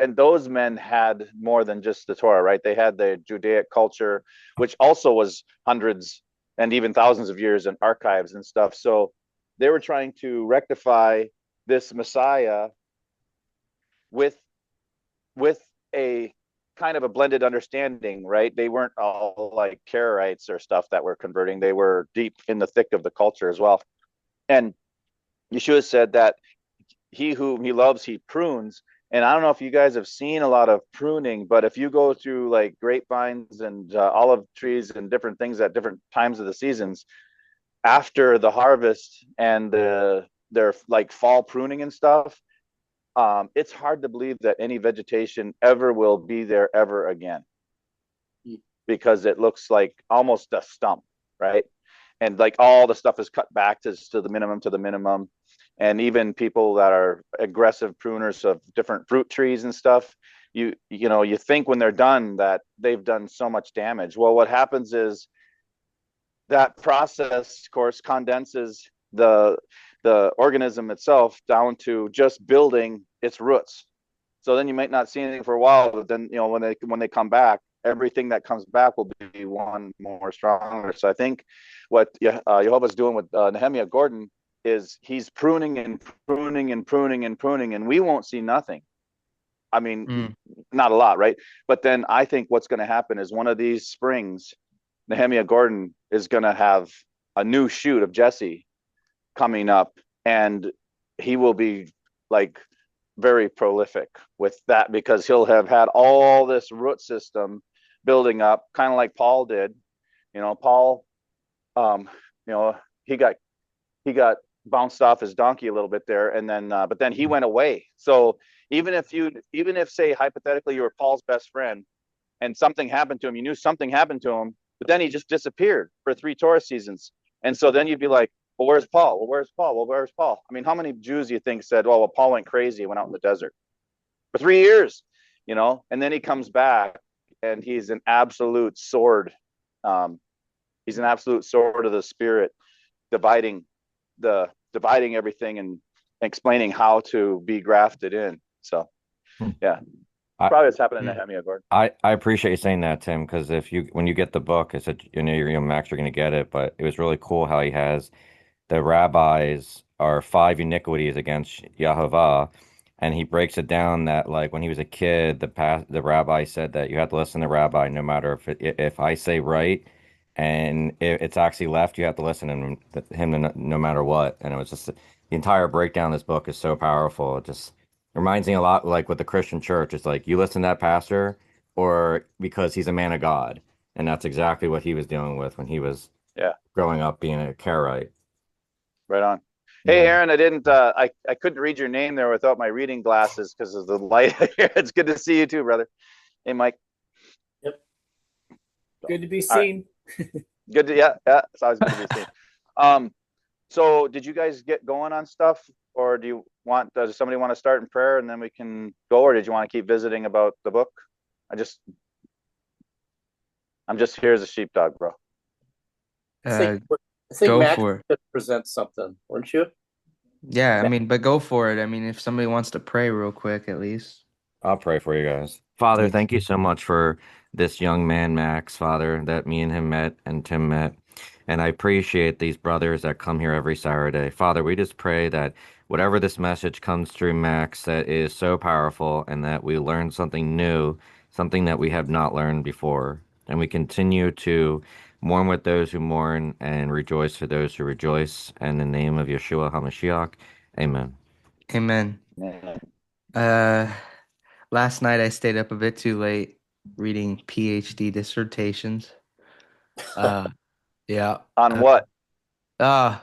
and those men had more than just the Torah, right? They had the Judaic culture, which also was hundreds and even thousands of years in archives and stuff. So they were trying to rectify this Messiah with with a kind of a blended understanding, right? They weren't all like Karaites or stuff that were converting. They were deep in the thick of the culture as well. And Yeshua said that he whom he loves, he prunes. And I don't know if you guys have seen a lot of pruning, but if you go through like grapevines and olive trees and different things at different times of the seasons, after the harvest and their like fall pruning and stuff, it's hard to believe that any vegetation ever will be there ever again because it looks like almost a stump, right? And like all the stuff is cut back to the minimum. And even people that are aggressive pruners of different fruit trees and stuff, you think when they're done that they've done so much damage. Well, what happens is that process, of course, condenses the organism itself down to just building its roots. So then you might not see anything for a while, but then when they come back, everything that comes back will be one more stronger. So I think what Jehovah's doing with Nehemiah Gordon is he's pruning and pruning and pruning and pruning, and we won't see nothing. I mean, not a lot, right? But then I think what's going to happen is one of these springs, Nehemiah Gordon is going to have a new shoot of Jesse coming up, and he will be like very prolific with that because he'll have had all this root system building up, kind of like Paul did. Paul, um, he got bounced off his donkey a little bit there, and then but then he went away. So even if say hypothetically you were Paul's best friend and something happened to him, you knew something happened to him, but then he just disappeared for 3 Torah seasons, and so then you'd be like, well, where's Paul? Well, where's Paul? Well, where's Paul? I mean, how many Jews do you think said, well, Paul went crazy, went out in the desert for 3 years, and then he comes back and he's an absolute sword. Um, he's an absolute sword of the spirit, dividing everything and explaining how to be grafted in. So, yeah, I probably what's happening to Nehemiah Gordon. I appreciate you saying that, Tim, because when you get the book, it's a I'm actually going to get it, but it was really cool how he has the rabbis are 5 iniquities against Yahovah, and he breaks it down that like when he was a kid, the rabbi said that you have to listen to the rabbi no matter if I say right, and if it's actually left, you have to listen to him no matter what. And it was just the entire breakdown of this book is so powerful. It just reminds me a lot like with the Christian church. It's like you listen to that pastor or because he's a man of God, and that's exactly what he was dealing with when he was Yeah, growing up being a Karaite. right on. Hey, Yeah. Aaron, I didn't. I couldn't read your name there without my reading glasses because of the light here. It's good to see you too, brother. Hey, Mike. Yep. So, Good to be all right. seen. Good to yeah. It's always good to be seen. Um, so did you guys get going on stuff, or does somebody want to start in prayer and then we can go, or did you want to keep visiting about the book? I just I'm just here as a sheepdog, bro. I think Uh, I think go Max for it. could present something, weren't you? Yeah, I mean, but go for it. I mean, if somebody wants to pray real quick, at least. I'll pray for you guys. Father, Thanks. thank you so much for this young man, Max, Father, that me and him met and Tim met. And I appreciate these brothers that come here every Saturday. Father, we just pray that whatever this message comes through Max that is so powerful and that we learn something new, something that we have not learned before. And we continue to mourn with those who mourn and rejoice for those who rejoice. In the name of Yeshua HaMashiach, amen. Amen. Man. Uh, Last night I stayed up a bit too late reading PhD dissertations. Uh, yeah. On Uh, what? uh,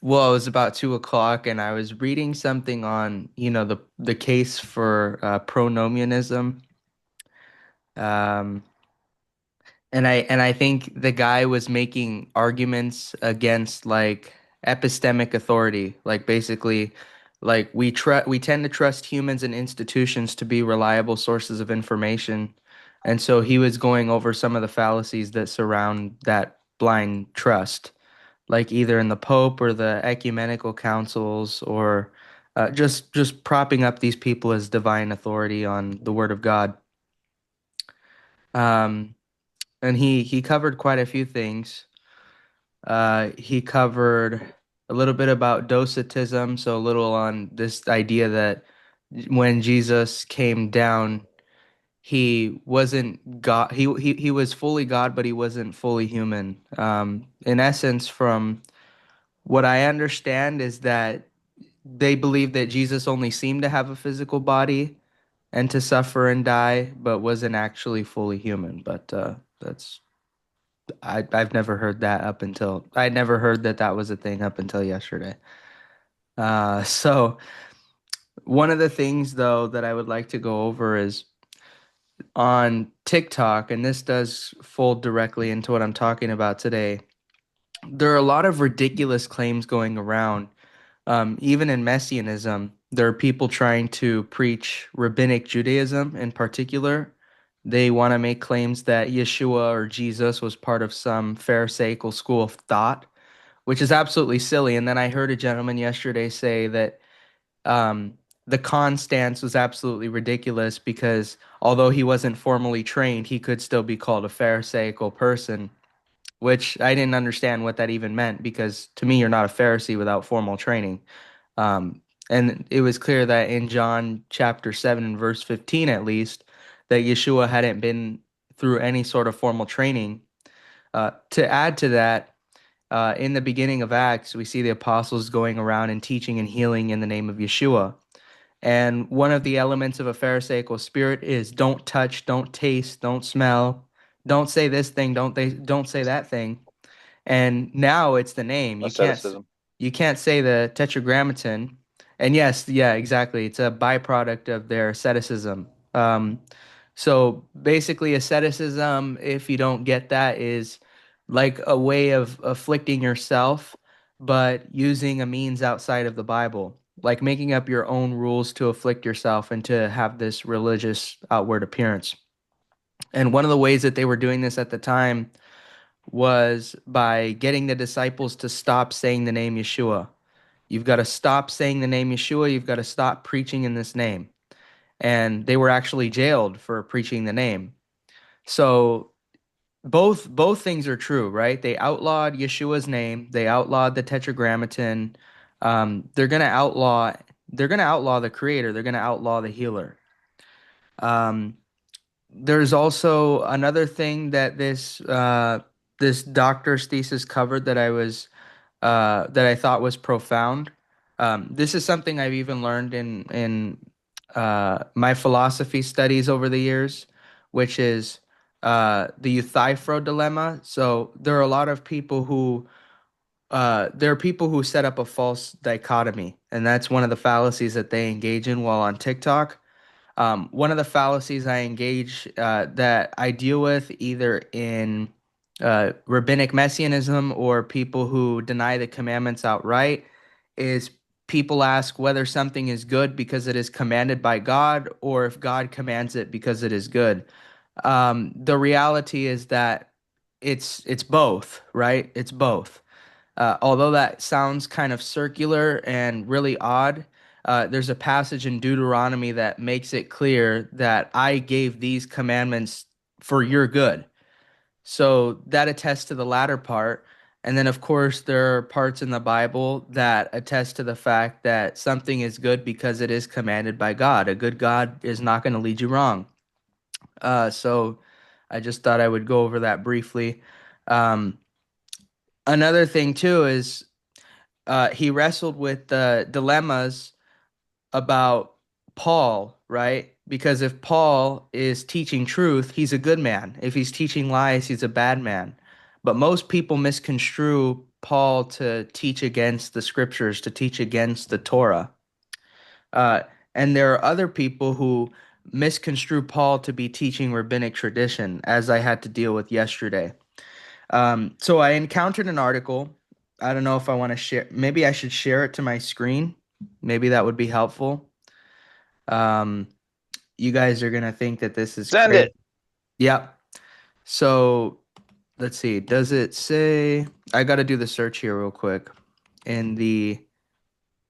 well, it was about 2 o'clock, and I was reading something on, the case for pronomianism. Um, and I think the guy was making arguments against like epistemic authority, like basically like we tend to trust humans and institutions to be reliable sources of information. And so he was going over some of the fallacies that surround that blind trust, like either in the Pope or the ecumenical councils or just propping up these people as divine authority on the Word of God. Um, and he covered quite a few things. He covered a little bit about docetism, so a little on this idea that when Jesus came down, he wasn't God. He was fully God, but he wasn't fully human. In essence, from what I understand, is that they believe that Jesus only seemed to have a physical body and to suffer and die, but wasn't actually fully human. But that's I've never heard that up until I never heard that that was a thing up until yesterday. So one of the things though that I would like to go over is on TikTok, and this does fold directly into what I'm talking about today. There are a lot of ridiculous claims going around. Even in Messianism, there are people trying to preach rabbinic Judaism in particular. They want to make claims that Yeshua or Jesus was part of some Pharisaical school of thought, which is absolutely silly. And then I heard a gentleman yesterday say that um, the Khan stance was absolutely ridiculous because although he wasn't formally trained, he could still be called a Pharisaical person, which I didn't understand what that even meant because to me, you're not a Pharisee without formal training. Um, and it was clear that in John chapter 7 and verse 15, at least, that Yeshua hadn't been through any sort of formal training. To add to that, in the beginning of Acts, we see the apostles going around and teaching and healing in the name of Yeshua. And one of the elements of a Pharisaical spirit is don't touch, don't taste, don't smell, don't say this thing, don't say that thing. And now it's the name. Asceticism. You can't say the Tetragrammaton. And yes, yeah, exactly. It's a byproduct of their asceticism. So basically, asceticism, if you don't get that, is like a way of afflicting yourself, but using a means outside of the Bible, like making up your own rules to afflict yourself and to have this religious outward appearance. And one of the ways that they were doing this at the time was by getting the disciples to stop saying the name Yeshua. You've got to stop saying the name Yeshua. You've got to stop preaching in this name. And they were actually jailed for preaching the name. So both things are true, right? They outlawed Yeshua's name. They outlawed the Tetragrammaton. They're gonna outlaw the Creator. They're gonna outlaw the Healer. Um, there's also another thing that this doctor's thesis covered that that I thought was profound. This is something I've even learned in my philosophy studies over the years, which is the Euthyphro dilemma. So there are a lot of people who there are people who set up a false dichotomy, and that's one of the fallacies that they engage in while on TikTok. One of the fallacies I engage that I deal with either in rabbinic messianism or people who deny the commandments outright is people ask whether something is good because it is commanded by God or if God commands it because it is good. The reality is that it's both, right? It's both. Although that sounds kind of circular and really odd, there's a passage in Deuteronomy that makes it clear that I gave these commandments for your good. So that attests to the latter part. And then, of course, there are parts in the Bible that attest to the fact that something is good because it is commanded by God. A good God is not going to lead you wrong. So I just thought I would go over that briefly. Um, Another thing, too, is he wrestled with the dilemmas about Paul, right? Because if Paul is teaching truth, he's a good man. If he's teaching lies, he's a bad man. But most people misconstrue Paul to teach against the scriptures, to teach against the Torah. Uh, and there are other people who misconstrue Paul to be teaching rabbinic tradition, as I had to deal with yesterday. So I encountered an article. I don't know if I want to share. Maybe I should share it to my screen. Maybe that would be helpful. Um, you guys are gonna think that this is Send crazy. it. Yep. So let's see. Does it say? I got to do the search here real quick. In the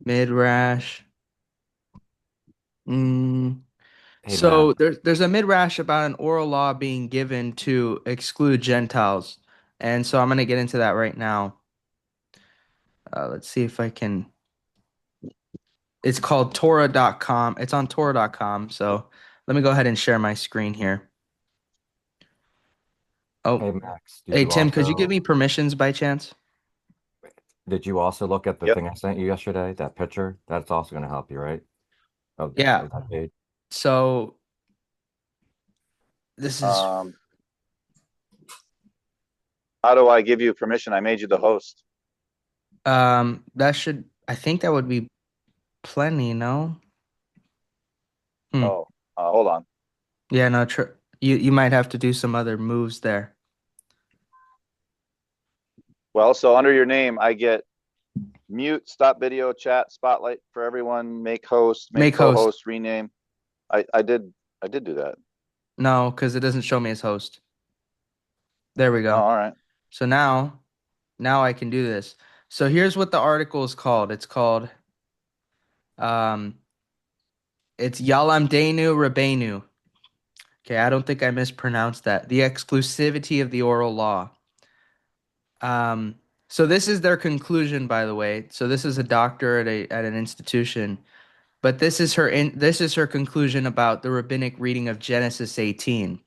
Midrash. Mm, Hey, Matt. so there's a midrash about an oral law being given to exclude Gentiles, and so I'm going to get into that right now. Let's see if I can. It's called Torah.com. It's on Torah.com. So let me go ahead and share my screen here. Oh, Hey, Max. hey Tim, could you give me permissions by chance? Did you also look at the Yep. thing I sent you yesterday? That picture? That's also going to help you, right? Yeah. Of that page. So this is Um, how do I give you permission? I made you the host. that should I think that would be plenty, no? Hmm. Oh, hold on. Yeah, no, tr you might have to do some other moves there. Well, so under your name, I get mute, stop video, chat, spotlight for everyone, make host, make Make host. co-host, rename. I did do that. No, because it doesn't show me as host. There we Oh, go. all right. So now I can do this. So here's what the article is called. Um it's Yalam Denu Rabenu. Okay, I don't think I mispronounced that. The exclusivity of the oral law. Um, so this is their conclusion, by the way. So this is a doctor at an institution, but this is her conclusion about the rabbinic reading of Genesis 18,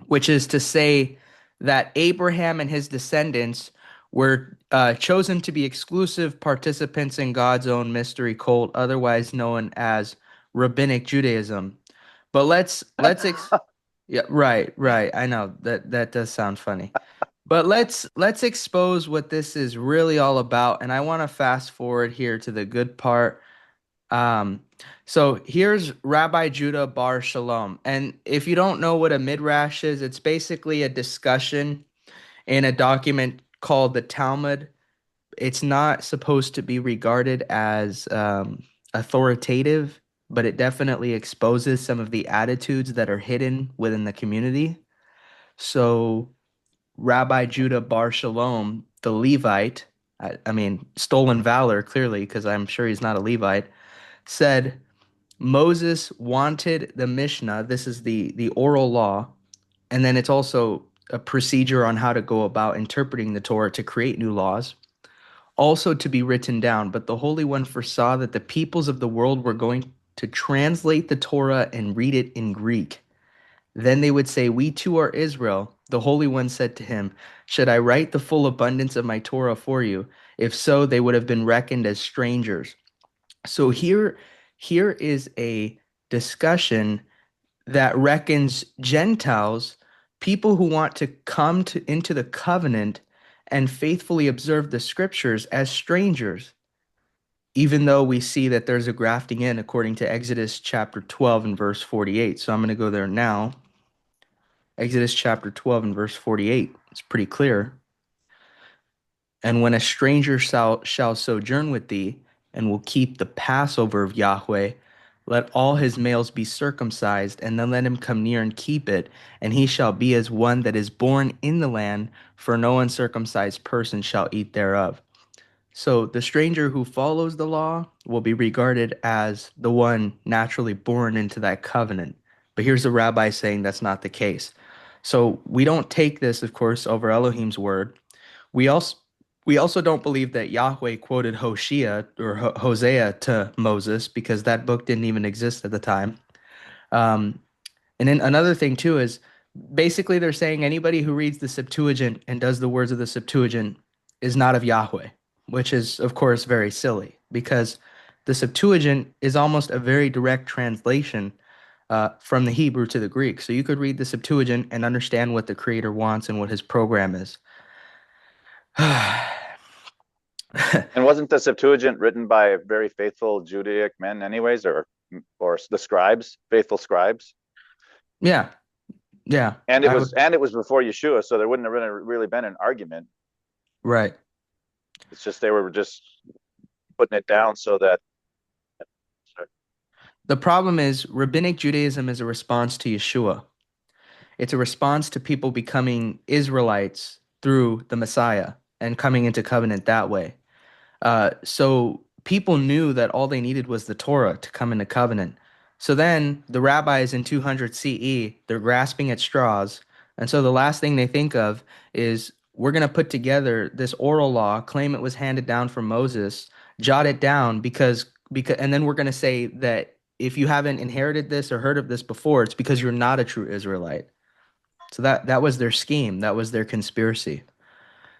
which is to say that Abraham and his descendants were chosen to be exclusive participants in God's own mystery cult, otherwise known as Rabbinic Judaism. But yeah, right. I know that does sound funny. But let's expose what this is really all about. And I want to fast forward here to the good part. Um, so here's Rabbi Judah Bar Shalom. And if you don't know what a midrash is, it's basically a discussion in a document called the Talmud. It's not supposed to be regarded as authoritative, but it definitely exposes some of the attitudes that are hidden within the community. So Rabbi Judah Bar Shalom, the Levite, I mean, stolen valor clearly, because I'm sure he's not a Levite, said Moses wanted the Mishnah. This is the oral law, and then it's also a procedure on how to go about interpreting the Torah to create new laws, also to be written down. But the Holy One foresaw that the peoples of the world were going to translate the Torah and read it in Greek. Then they would say, "We too are Israel." The Holy One said to him, "Should I write the full abundance of my Torah for you? If so, they would have been reckoned as strangers." So here is a discussion that reckons Gentiles, people who want to come into the covenant and faithfully observe the scriptures, as strangers, even though we see that there's a grafting in according to Exodus chapter 12 and verse 48. So I'm going to go there now. Exodus chapter 12 and verse 48. It's pretty clear. And when a stranger shall sojourn with thee, and will keep the Passover of Yahweh, let all his males be circumcised, and then let him come near and keep it, and he shall be as one that is born in the land, for no uncircumcised person shall eat thereof. So the stranger who follows the law will be regarded as the one naturally born into that covenant. But here's the rabbi saying that's not the case. So we don't take this, of course, over Elohim's word. We also we also don't believe that Yahweh quoted Hosea or Hosea to Moses because that book didn't even exist at the time. Um, and then another thing too is basically they're saying anybody who reads the Septuagint and does the words of the Septuagint is not of Yahweh, which is of course very silly because the Septuagint is almost a very direct translation from the Hebrew to the Greek. So you could read the Septuagint and understand what the Creator wants and what His program is. And wasn't the Septuagint written by very faithful Judaic men, anyways, or the scribes, faithful scribes? Yeah, yeah, And it I would. was before Yeshua, so there wouldn't have really been an argument. Right. It's just they were just putting it down so that. The problem is rabbinic Judaism is a response to Yeshua. It's a response to people becoming Israelites through the Messiah and coming into covenant that way. So people knew that all they needed was the Torah to come into covenant. So then the rabbis in 200 CE, they're grasping at straws. And so the last thing they think of is we're going to put together this oral law, claim it was handed down from Moses, jot it down because and then we're going to say that if you haven't inherited this or heard of this before, it's because you're not a true Israelite. So that was their scheme, that was their conspiracy.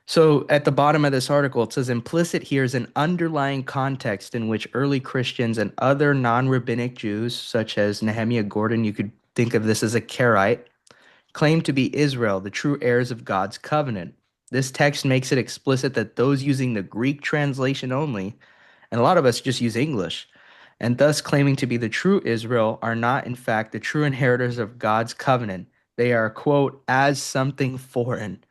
So at the bottom of this article, it says implicit here is an underlying context in which early Christians and other non-rabbinic Jews, such as Nehemiah Gordon, you could think of this as a Karaite, claim to be Israel, the true heirs of God's covenant. This text makes it explicit that those using the Greek translation only, and a lot of us just use English, and thus claiming to be the true Israel, are not in fact the true inheritors of God's covenant. They are, quote, as something foreign.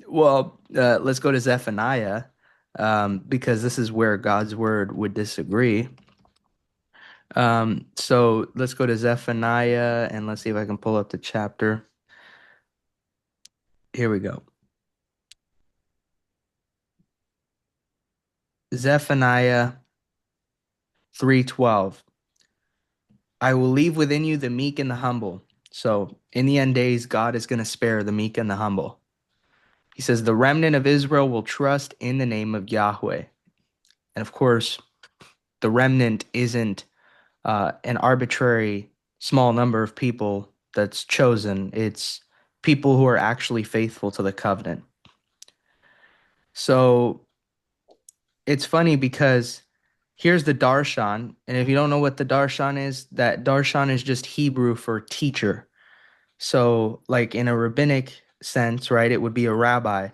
Well, let's go to Zephaniah, because this is where God's word would disagree. So let's go to Zephaniah and let's see if I can pull up the chapter. Here we go. Zephaniah 3:12. I will leave within you the meek and the humble. So in the end days, God is going to spare the meek and the humble. He says, the remnant of Israel will trust in the name of Yahweh. And of course, the remnant isn't an arbitrary small number of people that's chosen. It's people who are actually faithful to the covenant. So it's funny because here's the darshan, and if you don't know what the darshan is, that darshan is just Hebrew for teacher. So like in a rabbinic sense, right, it would be a rabbi.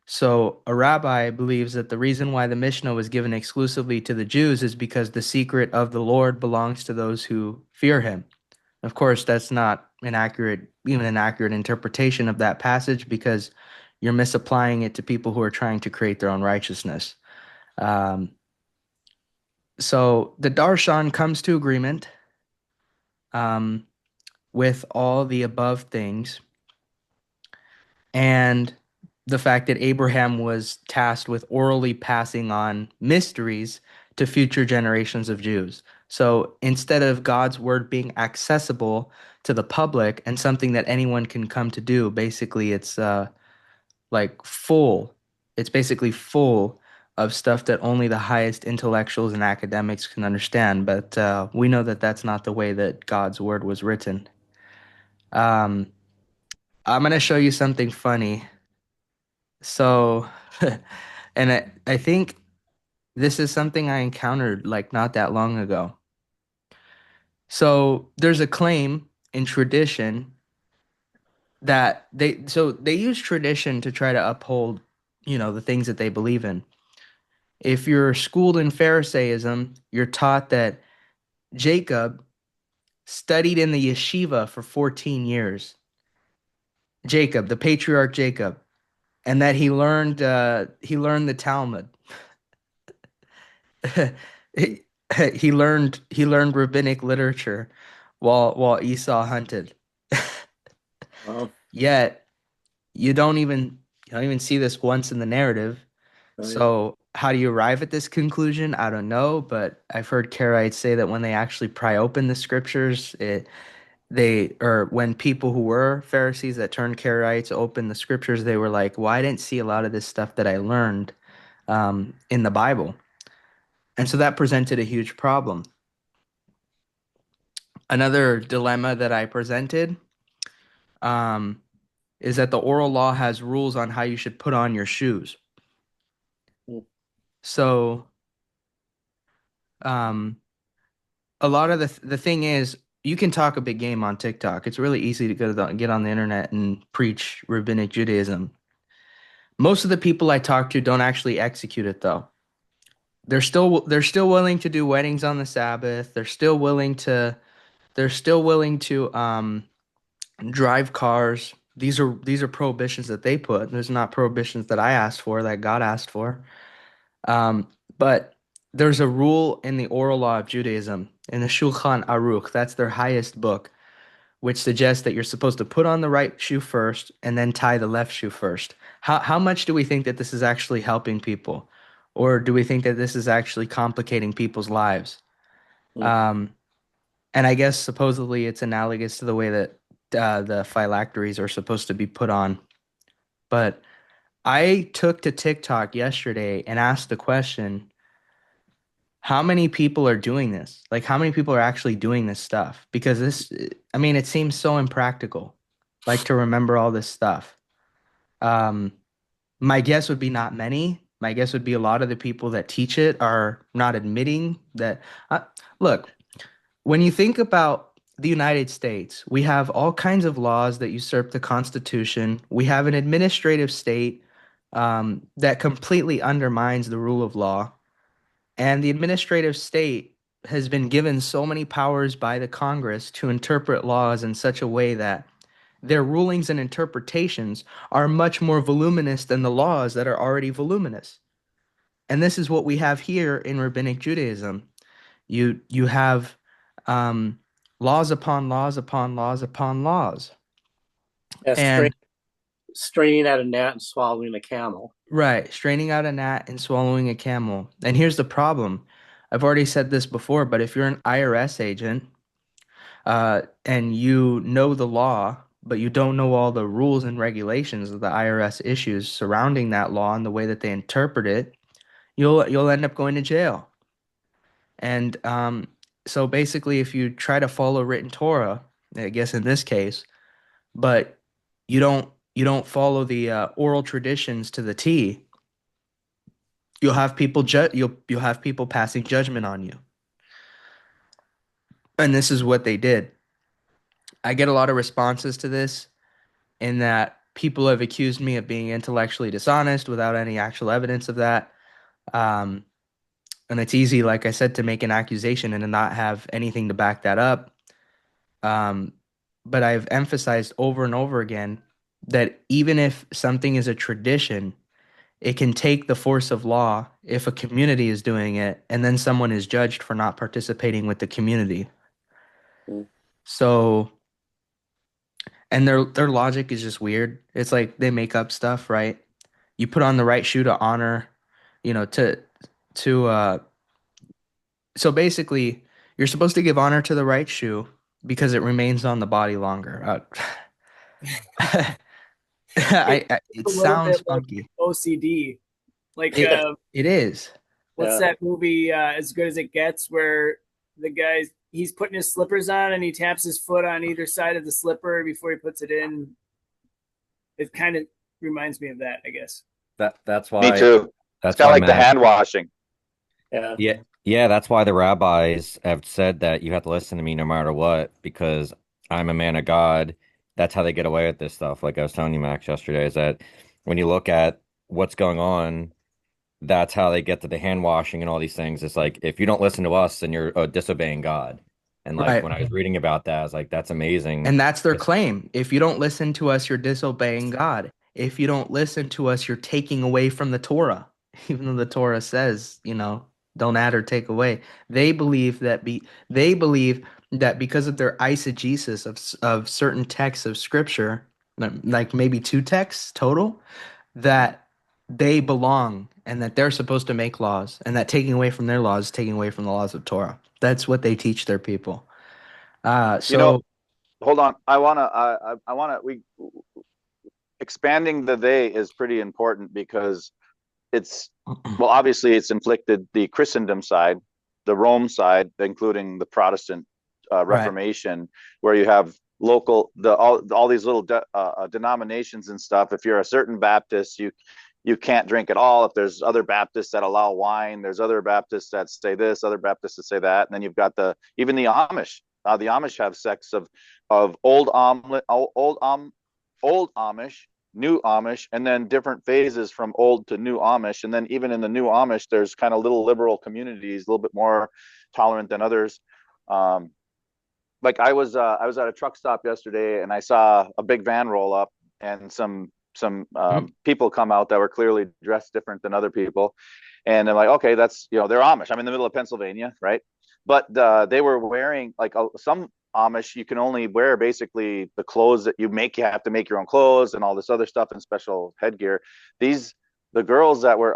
So a rabbi believes that the reason why the Mishnah was given exclusively to the Jews is because the secret of the Lord belongs to those who fear him. Of course, that's not an accurate interpretation of that passage because you're misapplying it to people who are trying to create their own righteousness. So the darshan comes to agreement with all the above things, and the fact that Abraham was tasked with orally passing on mysteries to future generations of Jews. So instead of God's word being accessible to the public and something that anyone can come to do, basically it's like full. It's basically full of stuff that only the highest intellectuals and academics can understand. But we know that that's not the way that God's word was written. I'm going to show you something funny. So, and I think this is something I encountered like not that long ago. So there's a claim in tradition that they use tradition to try to uphold, the things that they believe in. If you're schooled in Pharisaism, you're taught that Jacob studied in the yeshiva for 14 years. Jacob, the patriarch Jacob, and that he learned the Talmud. he, he learned rabbinic literature while Esau hunted. Wow. Yet you don't even see this once in the narrative. Right. So how do you arrive at this conclusion? I don't know, but I've heard Karaites say that when they actually pry open the scriptures, when people who were Pharisees that turned Karaites opened the scriptures, they were like, "Well, I didn't see a lot of this stuff that I learned in the Bible," and so that presented a huge problem. Another dilemma that I presented is that the oral law has rules on how you should put on your shoes. Mm. So, a lot of the thing is, you can talk a big game on TikTok. It's really easy to get on the internet and preach rabbinic Judaism. Most of the people I talk to don't actually execute it, though. They're still willing to do weddings on the Sabbath. They're still willing to drive cars. These are prohibitions that they put. There's not prohibitions that I asked for, that God asked for. But there's a rule in the oral law of Judaism, in the Shulchan Aruch, that's their highest book, which suggests that you're supposed to put on the right shoe first and then tie the left shoe first. How much do we think that this is actually helping people? or do we think that this is actually complicating people's lives? Mm. Um, and I guess supposedly it's analogous to the way that the phylacteries are supposed to be put on. But I took to TikTok yesterday and asked the question, how many people are doing this? Like, how many people are actually doing this stuff? Because this, I mean, it seems so impractical, like to remember all this stuff. Um, my guess would be not many. My guess would be a lot of the people that teach it are not admitting that. Uh, Look, when you think about the United States, we have all kinds of laws that usurp the Constitution. We have an administrative state that completely undermines the rule of law. And the administrative state has been given so many powers by the Congress to interpret laws in such a way that their rulings and interpretations are much more voluminous than the laws that are already voluminous. And this is what we have here in Rabbinic Judaism. You have um, laws upon laws upon laws upon laws. Yeah, And straining at a gnat and swallowing a camel. right, straining out a gnat and swallowing a camel. And here's the problem. I've already said this before, but if you're an IRS agent and you know the law, but you don't know all the rules and regulations of the IRS issues surrounding that law and the way that they interpret it, you'll end up going to jail. And so basically, if you try to follow written Torah, I guess in this case, but you don't follow the oral traditions to the T, you'll have people passing judgment on you. And this is what they did. I get a lot of responses to this in that people have accused me of being intellectually dishonest without any actual evidence of that. Um, and it's easy, like I said, to make an accusation and to not have anything to back that up. Um, but I've emphasized over and over again that even if something is a tradition, it can take the force of law if a community is doing it, and then someone is judged for not participating with the community. Mm. So, and their logic is just weird. It's like they make up stuff, right? You put on the right shoe to honor, you know, to so basically you're supposed to give honor to the right shoe because it remains on the body longer. It's It a little sounds bit like funky. OCD. Like It it is. what's Yeah. that movie As Good as It Gets, where the guy's he's putting his slippers on and he taps his foot on either side of the slipper before he puts it in. It kind of reminds me of that, I guess. That's Me why too. It's that's kind of why like the Matt. hand washing. Yeah. Yeah, that's why the rabbis have said that you have to listen to me no matter what, because I'm a man of God. That's how they get away with this stuff. Like I was telling you, Max, yesterday, is that when you look at what's going on, that's how they get to the hand washing and all these things. It's like if you don't listen to us, then you're disobeying God. And like Right. when I was reading about that, I was like, that's amazing. And that's their It's- claim. If you don't listen to us, you're disobeying God. If you don't listen to us, you're taking away from the Torah. Even though the Torah says, don't add or take away. They believe that because of their eisegesis of certain texts of scripture, like maybe two texts total, that they belong and that they're supposed to make laws, and that taking away from their laws is taking away from the laws of Torah. That's what they teach their people. You know, So hold on. I wanna we expanding the they is pretty important because it's well, obviously it's inflicted the Christendom side, the Rome side, including the Protestant right. Reformation, where you have all these little denominations and stuff. If you're a certain Baptist, you can't drink at all. If there's other Baptists that allow wine, there's other Baptists that say this, other Baptists that say that, and then you've got even the Amish. The Amish have sects of old Amish, new Amish, and then different phases from old to new Amish. And then even in the new Amish, there's kind of little liberal communities, a little bit more tolerant than others. Um, like I was at a truck stop yesterday and I saw a big van roll up and some people come out that were clearly dressed different than other people. And I'm like, okay, they're Amish. I'm in the middle of Pennsylvania, right? But they were wearing like some Amish, you can only wear basically the clothes that you make. You have to make your own clothes and all this other stuff and special headgear. These the girls that were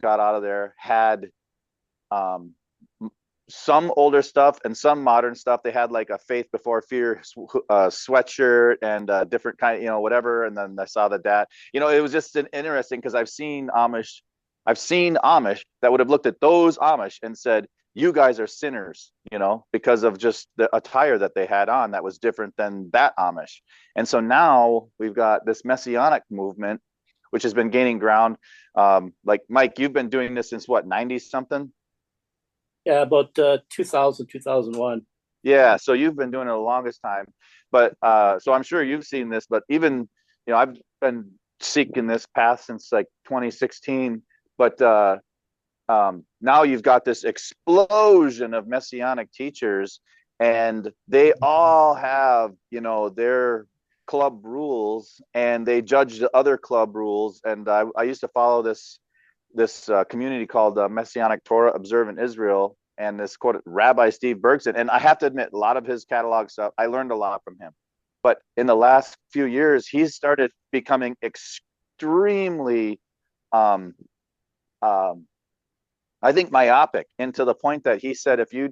got out of there had um, some older stuff and some modern stuff. They had like a Faith Before Fear sweatshirt and different kind of, whatever. And then I saw the dad. It was just interesting because I've seen Amish that would have looked at those Amish and said, "You guys are sinners," because of just the attire that they had on that was different than that Amish. And so now we've got this messianic movement, which has been gaining ground. Like Mike, you've been doing this since what, 90 something? Yeah, about 2000, 2001. Yeah, so you've been doing it the longest time. But so I'm sure you've seen this, but even, I've been seeking this path since like 2016. But now you've got this explosion of messianic teachers, and they all have, their club rules, and they judge the other club rules. And I used to follow this community called Messianic Torah Observant Israel, and this quote Rabbi Steve Bergson. And I have to admit, a lot of his catalog stuff, I learned a lot from him. But in the last few years, he's started becoming extremely, I think, myopic, and to the point that he said, if you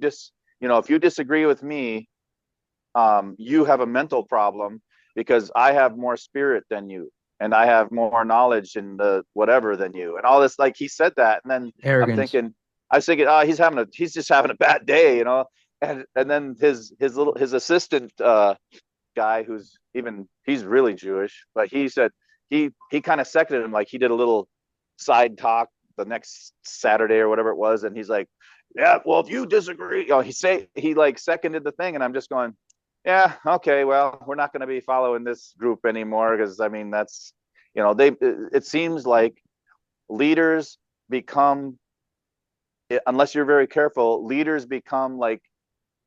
disagree with me, you have a mental problem because I have more spirit than you, and I have more knowledge in the whatever than you, and all this. Like, he said that, and then Arrogance. I was thinking, oh, he's just having a bad day, and then his assistant guy, he's really Jewish, but he said he kind of seconded him, like he did a little side talk the next Saturday or whatever it was, and he's like, yeah, well, if you disagree, he like seconded the thing, and I'm just going, yeah, okay, well, we're not going to be following this group anymore, because I mean, that's, it seems like leaders become, unless you're very careful, leaders become like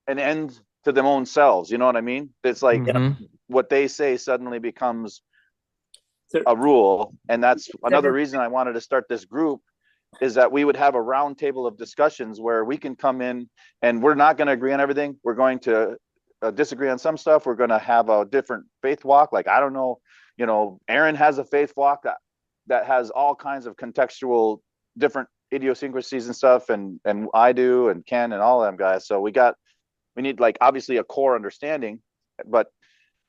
an end to them own selves. You know what I mean? It's like what they say suddenly becomes a rule. And that's another reason I wanted to start this group, is that we would have a round table of discussions where we can come in, and we're not going to agree on everything. We're going to disagree on some stuff. We're going to have a different faith walk. Like, I don't know, Aaron has a faith walk that has all kinds of contextual different idiosyncrasies and stuff. And I do, and Ken and all of them guys. So we need, like, obviously a core understanding, but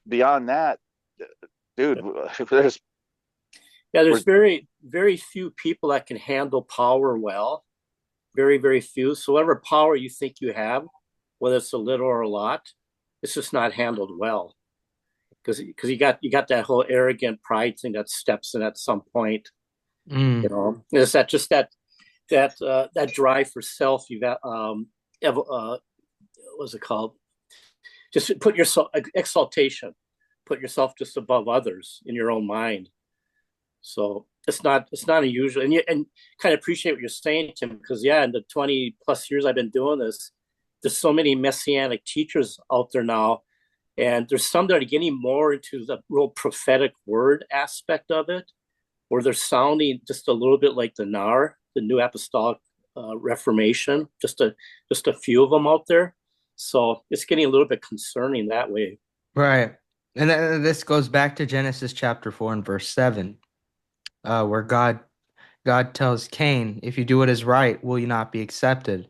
beyond that, dude, there's very, very few people that can handle power well. Very, very few. So whatever power you think you have, whether it's a little or a lot, it's just not handled well. Because you got that whole arrogant pride thing that steps in at some point. Is that just that drive for self? You got what's it called? Just put yourself, exaltation, put yourself just above others in your own mind. So it's not unusual, and kind of appreciate what you're saying, Tim, because in the 20 plus years I've been doing this, there's so many messianic teachers out there now, and there's some that are getting more into the real prophetic word aspect of it, where they're sounding just a little bit like the NAR, the New Apostolic Reformation, just a few of them out there. So it's getting a little bit concerning that way. Right. And this goes back to Genesis chapter 4 and verse 7, where God tells Cain, if you do what is right, will you not be accepted?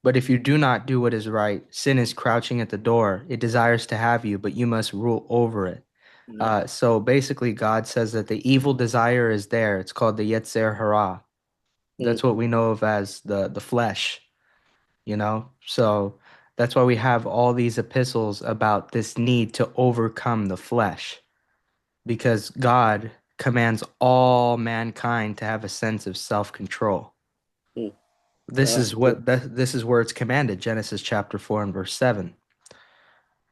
But if you do not do what is right, sin is crouching at the door. It desires to have you, but you must rule over it. So basically, God says that the evil desire is there. It's called the Yetzer Hara. That's what we know of as the flesh, So that's why we have all these epistles about this need to overcome the flesh, because God commands all mankind to have a sense of self-control. This is where it's commanded, Genesis chapter 4 and verse 7.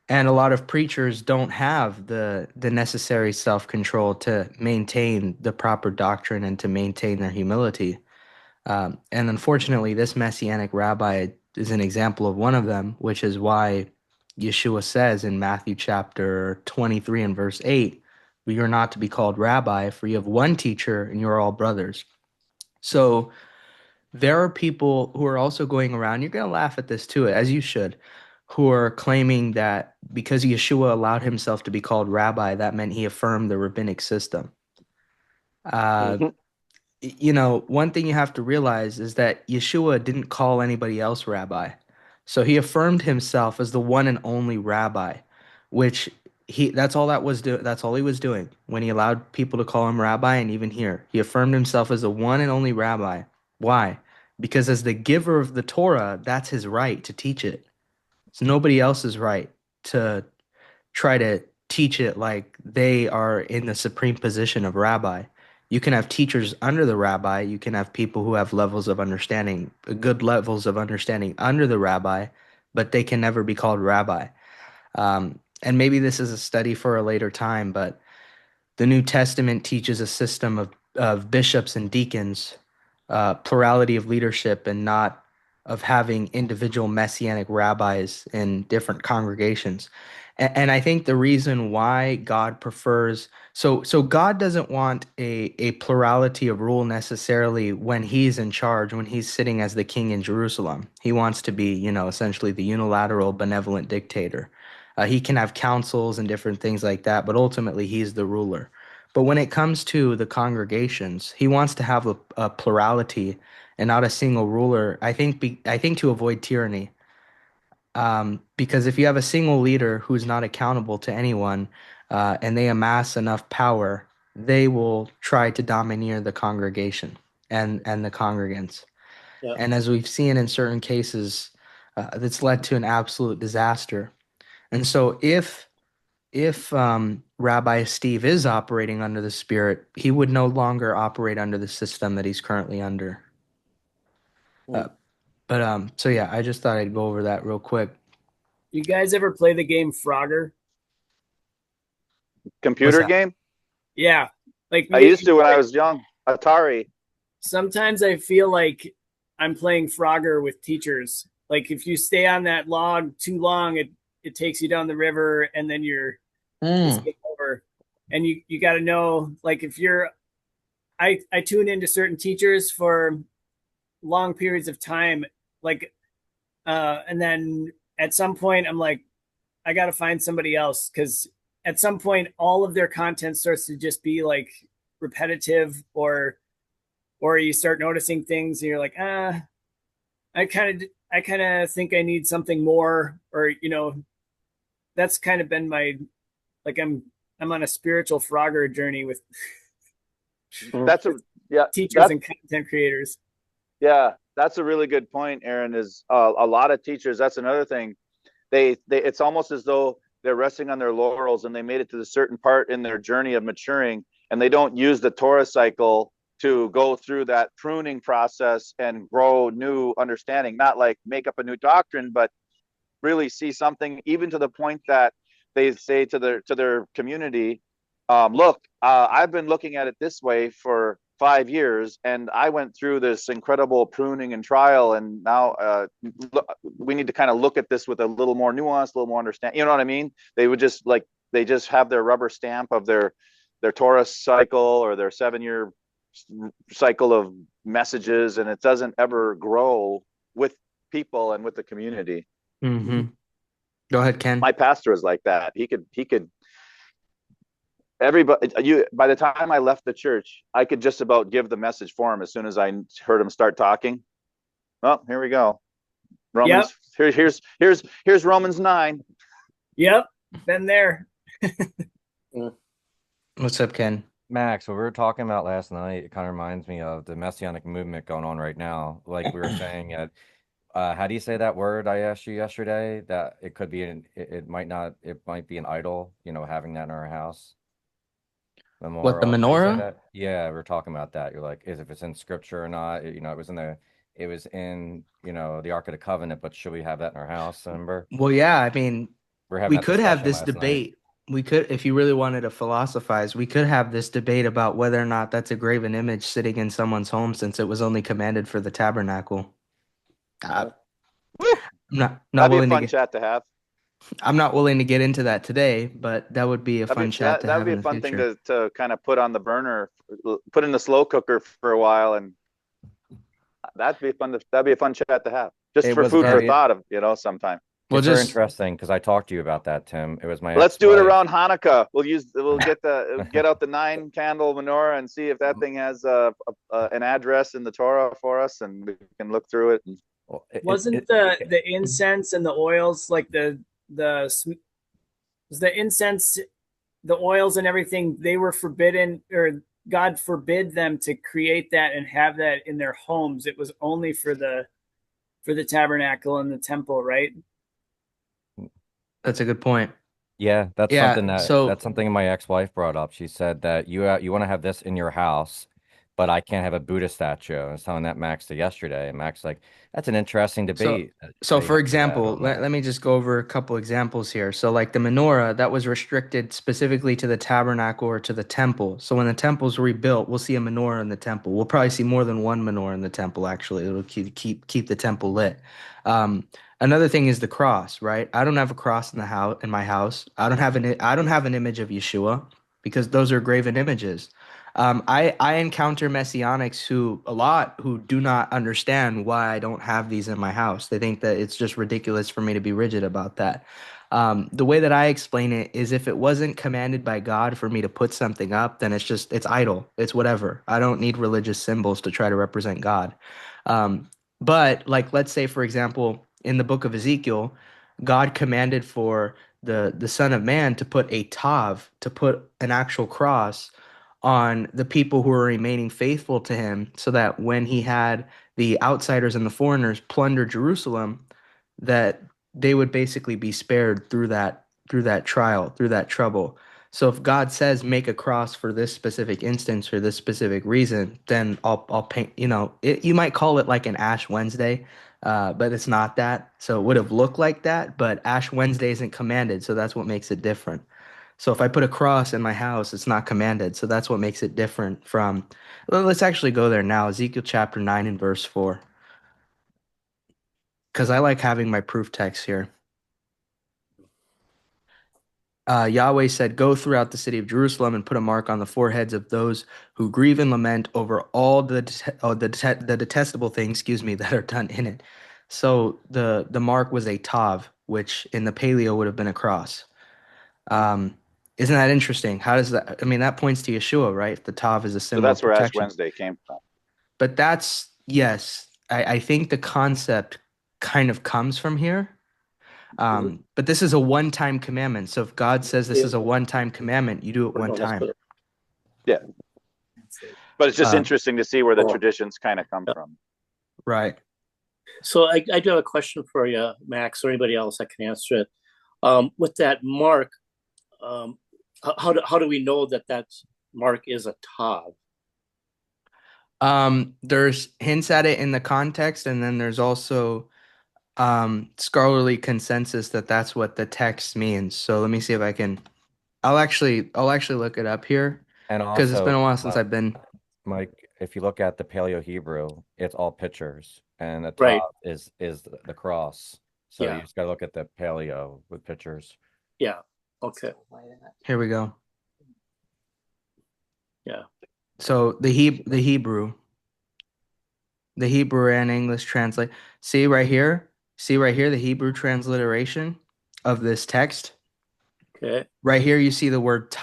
And a lot of preachers don't have the necessary self-control to maintain the proper doctrine and to maintain their humility. And unfortunately, this messianic rabbi is an example of one of them, which is why Yeshua says in Matthew chapter 23 and verse 8, "But you're not to be called rabbi, for you have one teacher and you're all brothers." So there are people who are also going around, you're going to laugh at this too, as you should, who are claiming that because Yeshua allowed himself to be called rabbi, that meant he affirmed the rabbinic system. you know, one thing you have to realize is that Yeshua didn't call anybody else rabbi. So he affirmed himself as the one and only rabbi, which that's all that's all he was doing when he allowed people to call him rabbi. And even here, he affirmed himself as the one and only rabbi. Why? Because as the giver of the Torah, that's his right to teach it. It's nobody else's right to try to teach it like they are in the supreme position of rabbi. You can have teachers under the rabbi. You can have people who have levels of understanding, good levels of understanding under the rabbi, but they can never be called rabbi. And maybe this is a study for a later time, but the New Testament teaches a system of bishops and deacons, plurality of leadership, and not of having individual messianic rabbis in different congregations. And I think the reason why God prefers so God doesn't want a plurality of rule necessarily when he's in charge, when he's sitting as the king in Jerusalem. He wants to be, you know, essentially the unilateral benevolent dictator. He can have councils and different things like that, but ultimately he's the ruler. But when it comes to the congregations, he wants to have a plurality and not a single ruler. I think to avoid tyranny. Because if you have a single leader who's not accountable to anyone, and they amass enough power, they will try to domineer the congregation and the congregants. Yeah. And as we've seen in certain cases, that's led to an absolute disaster. And so if Rabbi Steve is operating under the Spirit, he would no longer operate under the system that he's currently under. Uh, so yeah, I just thought I'd go over that real quick. You guys ever play the game Frogger? What's Computer that? game? Yeah. Like I used to when I was young. Atari. sometimes I feel like I'm playing Frogger with teachers. Like if you stay on that log too long, it takes you down the river and then it's game over. And you got to know, like if you're I tune into certain teachers for long periods of time, like and then at some point I'm like, I got to find somebody else because at some point all of their content starts to just be like repetitive, or you start noticing things and you're like, I kind of think I need something more, or that's kind of been my, like I'm on a spiritual Frogger journey with That's a yeah. teachers That's and content creators. yeah. That's a really good point, Aaron. Is a lot of teachers. That's another thing. They it's almost as though they're resting on their laurels and they made it to the certain part in their journey of maturing, and they don't use the Torah cycle to go through that pruning process and grow new understanding. Not like make up a new doctrine, but really see something, even to the point that they say to their community, look, I've been looking at it this way for 5 years, and I went through this incredible pruning and trial, and now we need to kind of look at this with a little more nuance, a little more understanding. You know what I mean? They would just like they just have their rubber stamp of their Torah cycle or their 7 year cycle of messages, and it doesn't ever grow with people and with the community. Mm-hmm. Go ahead, Ken. My pastor is like that. He could everybody you by the time I left the church, I could just about give the message for him as soon as I heard him start talking. Well, here we go. Romans. Yep. Here's Romans 9. Yep, been there. What's up, Ken? Max, what we were talking about last night, it kind of reminds me of the messianic movement going on right now. Like we were saying at how do you say that word I asked you yesterday? That it could be it might not, it might be an idol, having that in our house. What, the Memorial. How do you say menorah? that? Yeah, we are talking about that. You're like, is if it's in scripture or not? It was in, the Ark of the Covenant, but should we have that in our house? Remember? Well, yeah, I mean, We are having we that could have discussion this last night. debate. We could, if you really wanted to philosophize, we could have this debate about whether or not that's a graven image sitting in someone's home since it was only commanded for the tabernacle. Uh, Woo! I'm not That'd be a willing to fun get chat to have. I'm not willing to get into that today, but that would be a fun chat to That would have be in a the fun thing future. to kind of put on the burner, put in the slow cooker for a while, and that'd be a fun chat to have, just It for was food for very Yeah, thought of sometime. Well, It's very just interesting because I talked to you about that, Tim. It was my Let's do it ex-wife. around Hanukkah. We'll get out the 9 candle menorah and see if that thing has an address in the Torah for us, and we can look through it. Well, Wasn't the incense and the oils like the was the incense, the oils and everything, they were forbidden, or God forbid them to create that and have that in their homes. It was only for the tabernacle and the temple, right? that's a good point. Yeah, Yeah. So that's something my ex-wife brought up. She said that you want to have this in your house, but I can't have a Buddha statue. I was telling that Max to yesterday, and Max like, that's an interesting So, debate so that you for have to have example, on that. let me just go over a couple examples here. So, like the menorah, that was restricted specifically to the tabernacle or to the temple. So, when the temple's rebuilt, we'll see a menorah in the temple. We'll probably see more than one menorah in the temple. Actually, it'll keep the temple lit. Um, Another thing is the cross, right? I don't have a cross in the house in my house. I don't have an image of Yeshua because those are graven images. I encounter messianics who do not understand why I don't have these in my house. They think that it's just ridiculous for me to be rigid about that. The way that I explain it is if it wasn't commanded by God for me to put something up, then it's idle. It's whatever. I don't need religious symbols to try to represent God. But like let's say for example, in the book of Ezekiel, God commanded for the Son of Man to put a tav, to put an actual cross on the people who were remaining faithful to him, so that when he had the outsiders and the foreigners plunder Jerusalem, that they would basically be spared through that trial, through that trouble. So if God says make a cross for this specific instance for this specific reason, then I'll paint. You might call it like an Ash Wednesday, but it's not that. So it would have looked like that, but Ash Wednesday isn't commanded, so that's what makes it different. So if I put a cross in my house, it's not commanded. So that's what makes it different from. Well, let's actually go there now. Ezekiel chapter 9 and verse 4. Because I like having my proof text here. Yahweh said, "Go throughout the city of Jerusalem and put a mark on the foreheads of those who grieve and lament over all the detestable things, excuse me, that are done in it." So the mark was a tav, which in the Paleo would have been a cross. Um, isn't that interesting? How does that? I mean, that points to Yeshua, right? The tav is a So symbol of that's where Ash protection. Wednesday came from. But that's yes, I think the concept kind of comes from here. But this is a one-time commandment. So if God says this is a one-time commandment, you do it one time. Yeah, but it's just Uh, interesting to see where the traditions kind of come from. right. So I do have a question for you, Max, or anybody else that can answer it. With that mark, how do we know that that mark is a tav? There's hints at it in the context, and then there's also scholarly consensus that that's what the text means. So let me see if I can. I'll actually look it up here And because it's been also, a while since I've been. Mike, if you look at the Paleo Hebrew, it's all pictures, and the Right. top is the cross. So you Yeah. just gotta look at the Paleo with pictures. Yeah. Okay. Here we go. Yeah. So the Hebrew and English translate. See right here, the Hebrew transliteration of this text. Okay. Right here, you see the word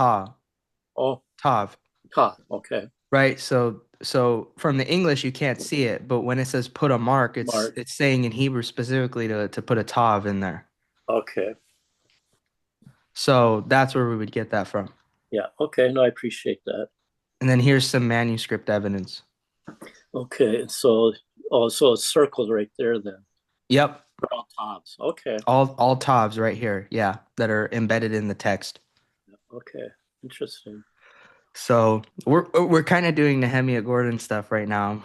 Oh, tav, tav. Okay. right? So from the English, you can't see it, but when it says put a mark, Mark. it's saying in Hebrew specifically to put a tav in there. Okay. So that's where we would get that from. Yeah. Okay. No, I appreciate that. And then here's some manuscript evidence. Okay. So, so it's circled right there then. Yep, All tabs. Okay. all tavs right here. Yeah, that are embedded in the text. Okay. Interesting. So we're kind of doing Nehemiah Gordon stuff right now.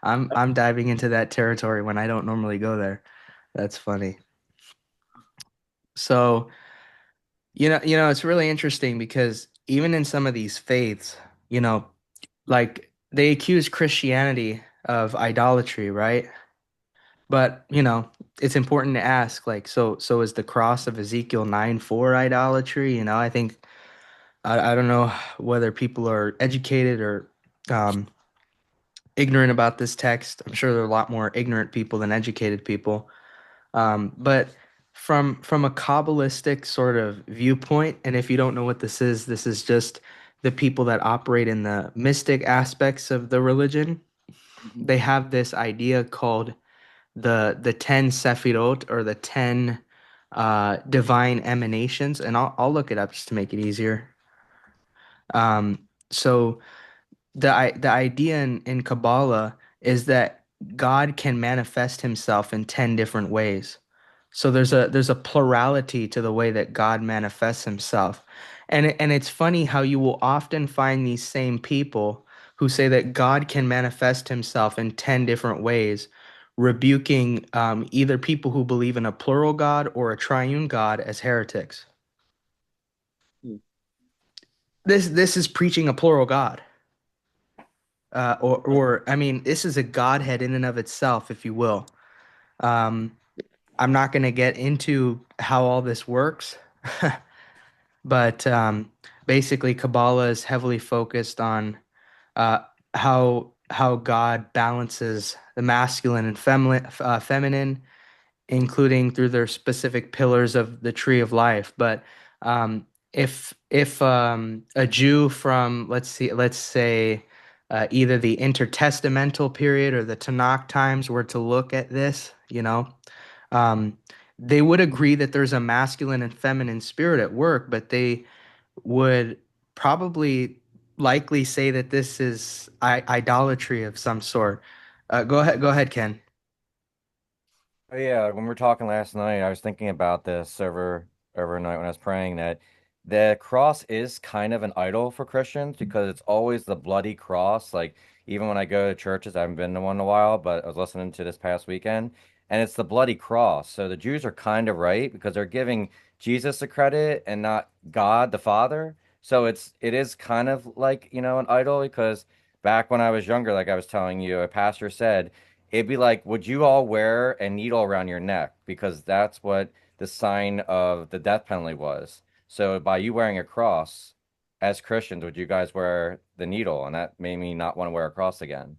I'm diving into that territory when I don't normally go there. That's funny. So it's really interesting because even in some of these faiths, like they accuse Christianity of idolatry, right? But it's important to ask, like, so is the cross of Ezekiel 9:4 idolatry? I think I don't know whether people are educated or um, ignorant about this text. I'm sure there are a lot more ignorant people than educated people. But from a Kabbalistic sort of viewpoint, and if you don't know what this is just the people that operate in the mystic aspects of the religion. Mhm. They have this idea called the 10 Sephirot, or the 10 divine emanations, and I'll look it up just to make it easier. So the idea in Kabbalah is that God can manifest himself in 10 different ways. So there's a plurality to the way that God manifests himself. And it's funny how you will often find these same people who say that God can manifest himself in 10 different ways, rebuking either people who believe in a plural God or a triune God as heretics. Hmm. This is preaching a plural God. Or I mean, this is a Godhead in and of itself, if you will. Um, I'm not going to get into how all this works, but basically, Kabbalah is heavily focused on uh, how God balances the masculine and feminine, including through their specific pillars of the tree of life. But if a Jew from, let's say either the intertestamental period or the Tanakh times were to look at this, um, they would agree that there's a masculine and feminine spirit at work, but they would probably likely say that this is idolatry of some sort. Go ahead, Ken. Oh, yeah, when we were talking last night, I was thinking about this overnight when I was praying that the cross is kind of an idol for Christians because it's always the bloody cross. Like even when I go to churches, I haven't been to one in a while, but I was listening to this past weekend, and it's the bloody cross. So the Jews are kind of right because they're giving Jesus the credit and not God the Father. So it is kind of like, an idol because back when I was younger, like I was telling you, a pastor said it'd be like, would you all wear a needle around your neck? Because that's what the sign of the death penalty was. So by you wearing a cross, as Christians, would you guys wear the needle? And that made me not want to wear a cross again.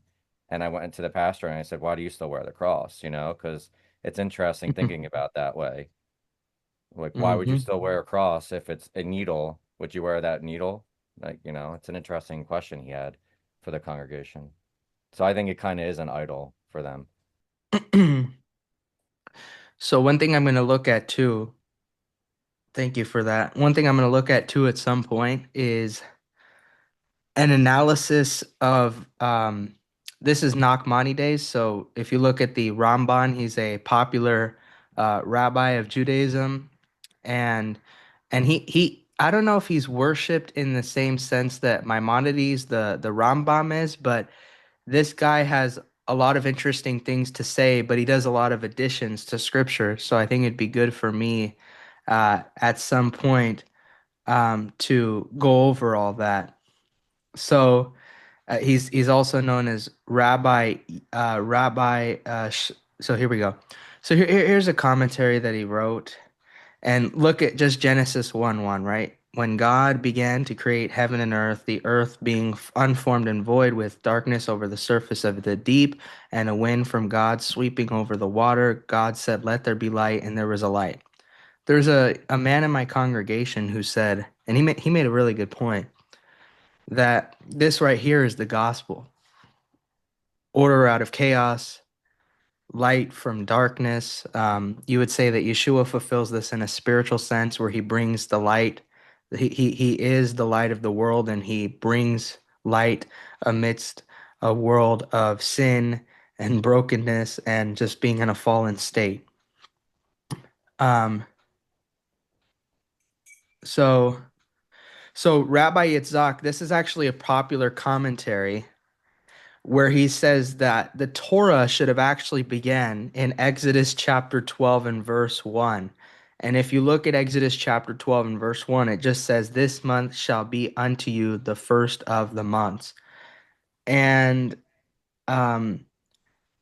And I went to the pastor and I said, why do you still wear the cross? Because it's interesting thinking about that way. Like, why would you Hmm. still wear a cross if it's a needle? Would you wear that needle? Like, it's an interesting question he had for the congregation. So I think it kind of is an idol for them. So one thing I'm going to look at too, thank you for that. One thing I'm going to look at too at some point is an analysis of this is Nachmanides. So if you look at the Ramban, he's a popular rabbi of Judaism, and he I don't know if he's worshipped in the same sense that Maimonides, the Rambam is, but this guy has a lot of interesting things to say, but he does a lot of additions to scripture. So I think it'd be good for me at some point to go over all that. So he's also known as Rabbi. So here we go. So here's a commentary that he wrote, and look at just Genesis 1:1, right? When God began to create heaven and the earth being unformed and void with darkness over the surface of the deep, and a wind from God sweeping over the water, God said, "Let there be light," and there was a light. There's a man in my congregation who said, and he made a really good point, that this right here is the gospel. Order out of chaos, light from darkness. You would say that Yeshua fulfills this in a spiritual sense where he brings the light. He is the light of the world, and he brings light amidst a world of sin and brokenness and just being in a fallen state. Um, so so Rabbi Yitzhak, this is actually a popular commentary where he says that the Torah should have actually began in Exodus chapter 12 and verse 1. And if you look at Exodus chapter 12 and verse 1, it just says, "This month shall be unto you the first of the months." And um,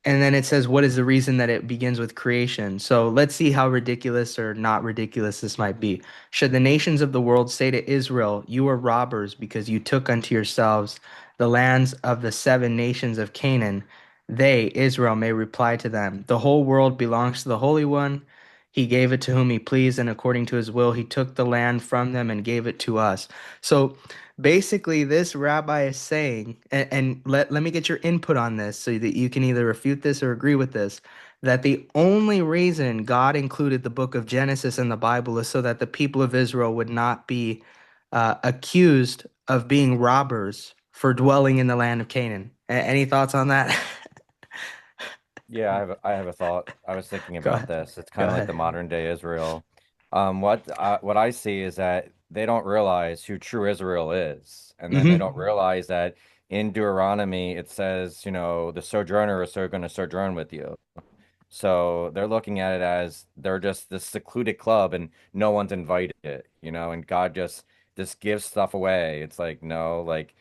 and then it says, what is the reason that it begins with creation? So let's see how ridiculous or not ridiculous this might be. Should the nations of the world say to Israel, "You are robbers because you took unto yourselves the lands of the seven nations of Canaan," they, Israel, may reply to them, "The whole world belongs to the Holy One. He gave it to whom he pleased, and according to his will, he took the land from them and gave it to us. So basically, this rabbi is saying, and let me get your input on this so that you can either refute this or agree with this, that the only reason God included the book of Genesis in the Bible is so that the people of Israel would not be accused of being robbers for dwelling in the land of Canaan. Any thoughts on that? Yeah, I have a thought. I was thinking Go about ahead. this. It's Go kind of like ahead. the modern day Israel. What I see is that they don't realize who true Israel is, and then they Hmm. don't realize that in Deuteronomy it says, the sojourner is going to sojourn with you. So they're looking at it as they're just this secluded club and no one's invited, and God just gives stuff away. It's like, no, like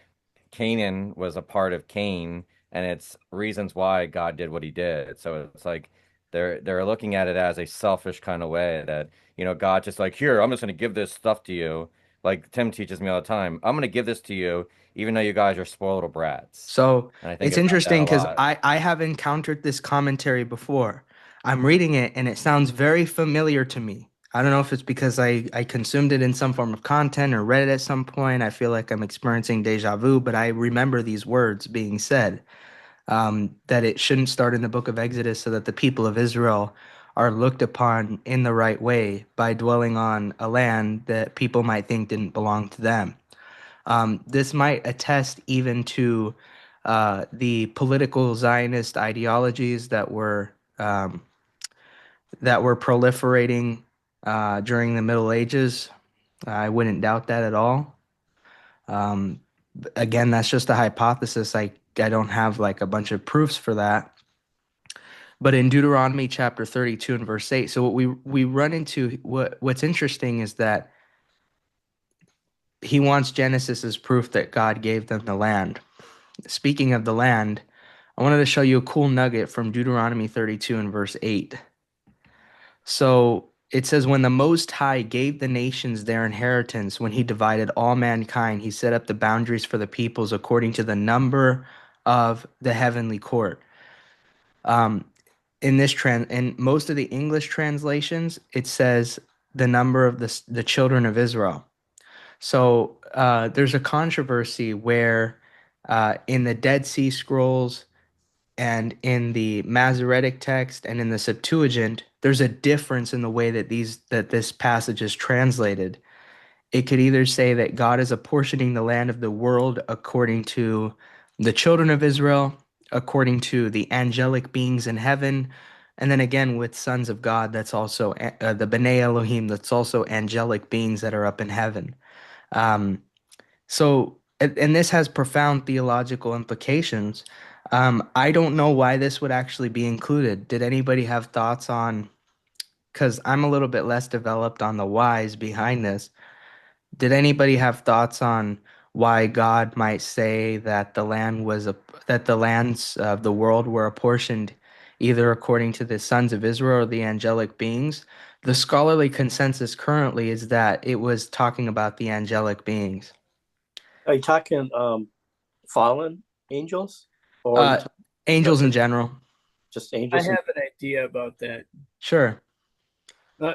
Canaan was a part of Cain, and it's reasons why God did what he did. So it's like they're looking at it as a selfish kind of way that, God just like, here, I'm just gonna give this stuff to you. Like Tim teaches me all the time. I'm gonna give this to you, even though you guys are spoiled little brats. So And I think it's about that interesting a because lot. I have encountered this commentary before. I'm reading it and it sounds very familiar to me. I don't know if it's because I consumed it in some form of content or read it at some point. I feel like I'm experiencing deja vu, but I remember these words being said, that it shouldn't start in the book of Exodus so that the people of Israel are looked upon in the right way by dwelling on a land that people might think didn't belong to them. This might attest even to the political Zionist ideologies that were proliferating during the Middle Ages. I wouldn't doubt that at all. Um, Again, that's just a hypothesis. I don't have like a bunch of proofs for that. But in Deuteronomy chapter 32 and verse 8, so what we run into, what's interesting is that he wants Genesis as proof that God gave them the land. Speaking of the land, I wanted to show you a cool nugget from Deuteronomy 32 and verse 8. So it says, when the Most High gave the nations their inheritance, when he divided all mankind, he set up the boundaries for the peoples according to the number of the heavenly court. Um, in most of the English translations, it says the number of the children of Israel. So there's a controversy where in the Dead Sea Scrolls and in the Masoretic text and in the Septuagint, there's a difference in the way that this passage is translated. It could either say that God is apportioning the land of the world according to the children of Israel, according to the angelic beings in heaven, and then again with sons of God, that's also the B'nai Elohim, that's also angelic beings that are up in heaven. Um, and this has profound theological implications. I don't know why this would actually be included. Did anybody have thoughts on, because I'm a little bit less developed on the whys behind this. Did anybody have thoughts on why God might say that that the lands of the world were apportioned either according to the sons of Israel or the angelic beings? The scholarly consensus currently is that it was talking about the angelic beings. Are you talking fallen angels, or are you Uh, talking Angels in just general. just I angels? And have an idea about that. Sure. Uh,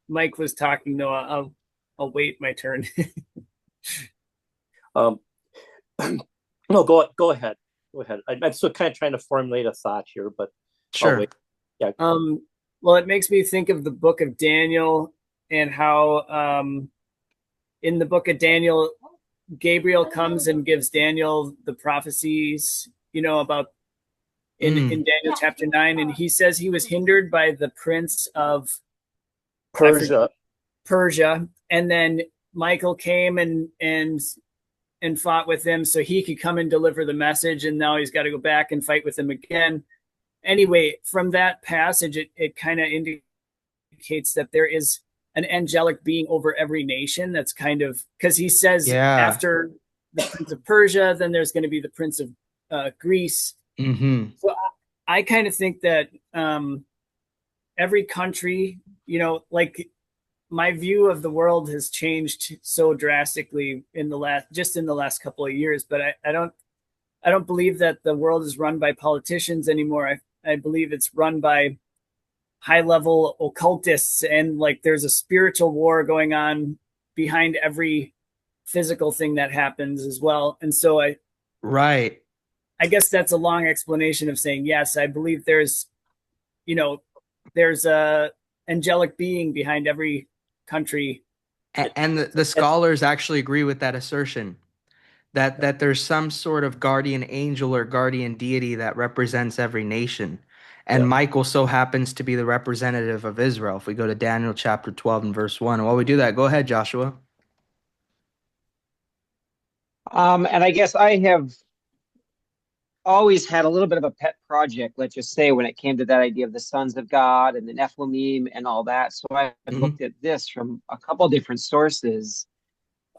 Mike was talking though. I'll wait my turn. um, no, go ahead. Go ahead. I'm still kind of trying to formulate a thought here, but I'll Sure. wait. Yeah. Well, it makes me think of the book of Daniel and how in the book of Daniel, Gabriel comes and gives Daniel the prophecies, about in Mm. Daniel chapter 9, and he says he was hindered by the prince of Persia. Persia, and then Michael came and fought with him so he could come and deliver the message, and now he's got to go back and fight with him again. Anyway, from that passage, it kind of indicates that there is an angelic being over every nation. That's kind of because he says Yeah. after the prince of Persia, then there's going to be the prince of Greece. Mm-hmm. So I kind of think that every country, like my view of the world has changed so drastically in the last couple of years. But I don't believe that the world is run by politicians anymore. I believe it's run by high level occultists, and like there's a spiritual war going on behind every physical thing that happens as well. And so Right. I guess that's a long explanation of saying, yes, I believe there's, you know, there's a angelic being behind every country. And the scholars actually agree with that assertion that there's some sort of guardian angel or guardian deity that represents every nation. And Yeah. Michael so happens to be the representative of Israel. If we go to Daniel chapter 12 and verse 1. While we do that, go ahead, Joshua. And I guess I have always had a little bit of a pet project, let's just say, when it came to that idea of the sons of God and the Nephilim and all that. So I Mhm. looked at this from a couple different sources.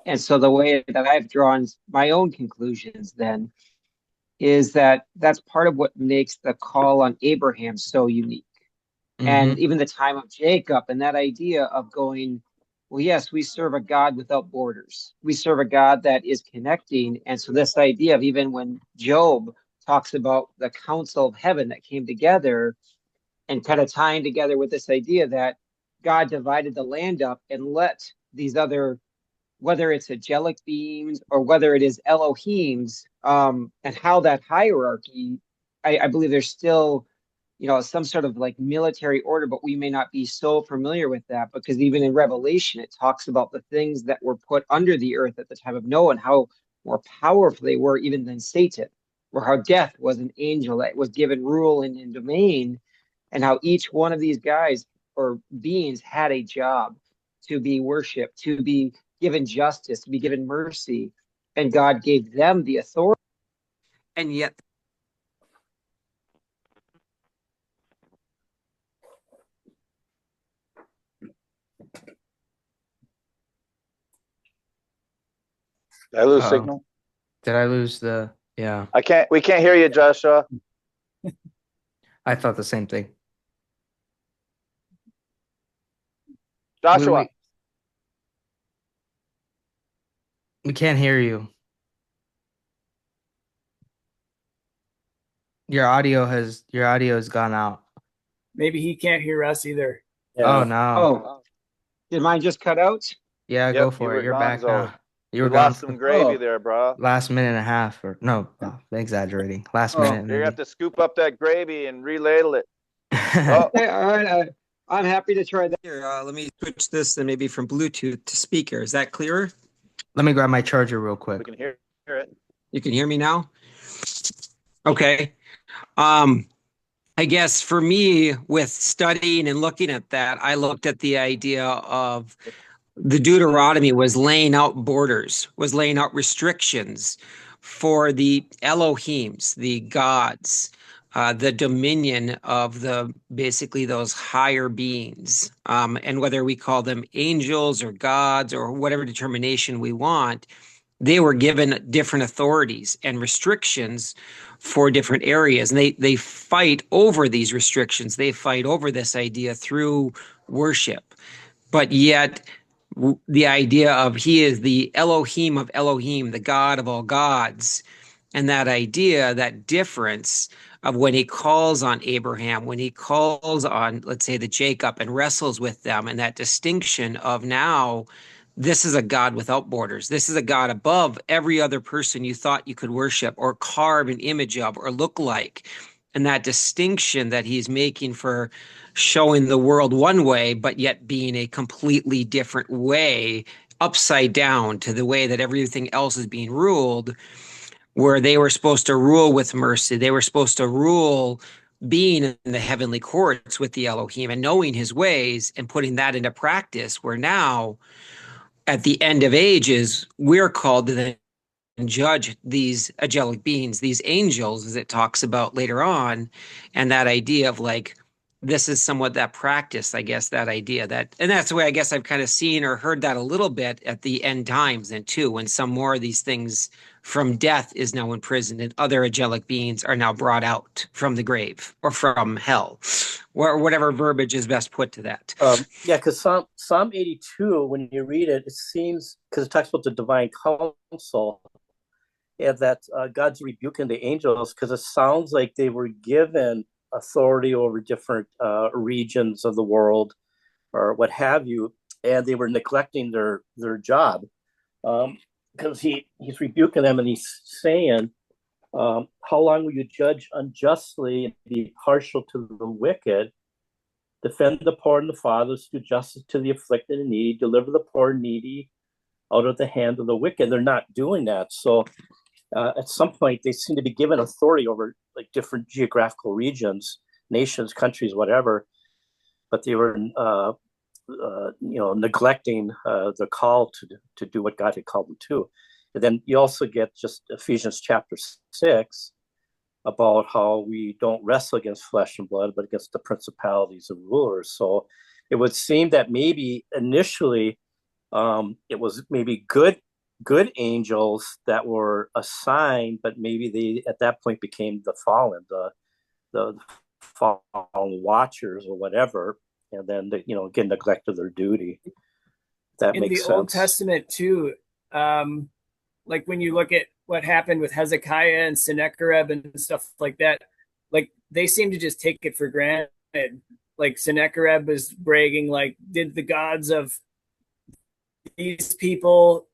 And so the way that I've drawn my own conclusions then is that that's part of what makes the call on Abraham so unique. And Mhm. even the time of Jacob and that idea of going, well, yes, we serve a God without borders. We serve a God that is connecting. And so this idea of even when Job talks about the council of heaven that came together and kind of tying together with this idea that God divided the land up and let these other, whether it's angelic beings or whether it is Elohims, and how that hierarchy, I believe there's still, some sort of like military order, but we may not be so familiar with that because even in Revelation, it talks about the things that were put under the earth at the time of Noah and how more powerful they were even than Satan, or how death was an angel that was given rule and domain, and how each one of these guys or beings had a job to be worshiped, to be given justice, to be given mercy, and God gave them the authority. And yet Did I lose Uh-oh. signal? Did I lose the? Yeah, We can't hear you, Joshua. I thought the same thing. Joshua. We can't hear you. Your audio has gone out. Maybe he can't hear us either. Oh no. Oh, did mine just cut out? Yeah, go Yep, you for were it. You're back gonzo. now. You We were gone lost some for gravy Oh. there, bro. last minute and a half, or no, exaggerating. Last Oh. minute, You're gonna maybe. have to scoop up that gravy and reladle it. Oh, Okay, all right. I'm happy to try that. Here, let me switch this and maybe from Bluetooth to speaker. Is that clearer? Let me grab my charger real we quick. can hear it. You can hear me now? Okay. I guess for me, with studying and looking at that, I looked at the idea of the Deuteronomy was laying out borders, was laying out restrictions for the Elohims, the gods, the dominion of the basically those higher beings, and whether we call them angels or gods or whatever determination we want, they were given different authorities and restrictions for different areas, and they fight over these restrictions. They fight over this idea through worship, but yet the idea of he is the Elohim of Elohim, the God of all gods, and that idea, that difference of when he calls on Abraham, when he calls on, let's say, the Jacob and wrestles with them, and that distinction of now this is a God without borders. This is a God above every other person you thought you could worship or carve an image of or look like. And that distinction that he's making for showing the world one way, but yet being a completely different way, upside down to the way that everything else is being ruled, where they were supposed to rule with mercy. They were supposed to rule being in the heavenly courts with the Elohim and knowing his ways and putting that into practice, where now at the end of ages, we're called to then judge these angelic beings, these angels, as it talks about later on. And that idea of like, this is somewhat that practice, I guess, that idea that, and that's the way I guess I've kind of seen or heard that a little bit at the end times then too, when some more of these things from death is now imprisoned and other angelic beings are now brought out from the grave or from hell, or whatever verbiage is best put to that. Yeah, because Psalm 82, when you read it, it seems, because it talks about the divine council, yeah, that God's rebuking the angels, because it sounds like they were given authority over different regions of the world or what have you, and they were neglecting their job. Because he's rebuking them and he's saying, how long will you judge unjustly and be partial to the wicked? Defend the poor and the fatherless, do justice to the afflicted and needy, deliver the poor and needy out of the hand of the wicked. They're not doing that. So at some point, they seem to be given authority over like different geographical regions, nations, countries, whatever. But they were, neglecting the call to do what God had called them to. And then you also get just Ephesians chapter 6 about how we don't wrestle against flesh and blood, but against the principalities and rulers. So it would seem that maybe initially it was maybe good angels that were assigned, but maybe they at that point became the fallen, the fallen watchers or whatever, and then they, again neglected their duty. That In makes the sense. Old Testament too, like when you look at what happened with Hezekiah and Sennacherib and stuff like that, like they seem to just take it for granted. Like Sennacherib is bragging, like, did the gods of these people,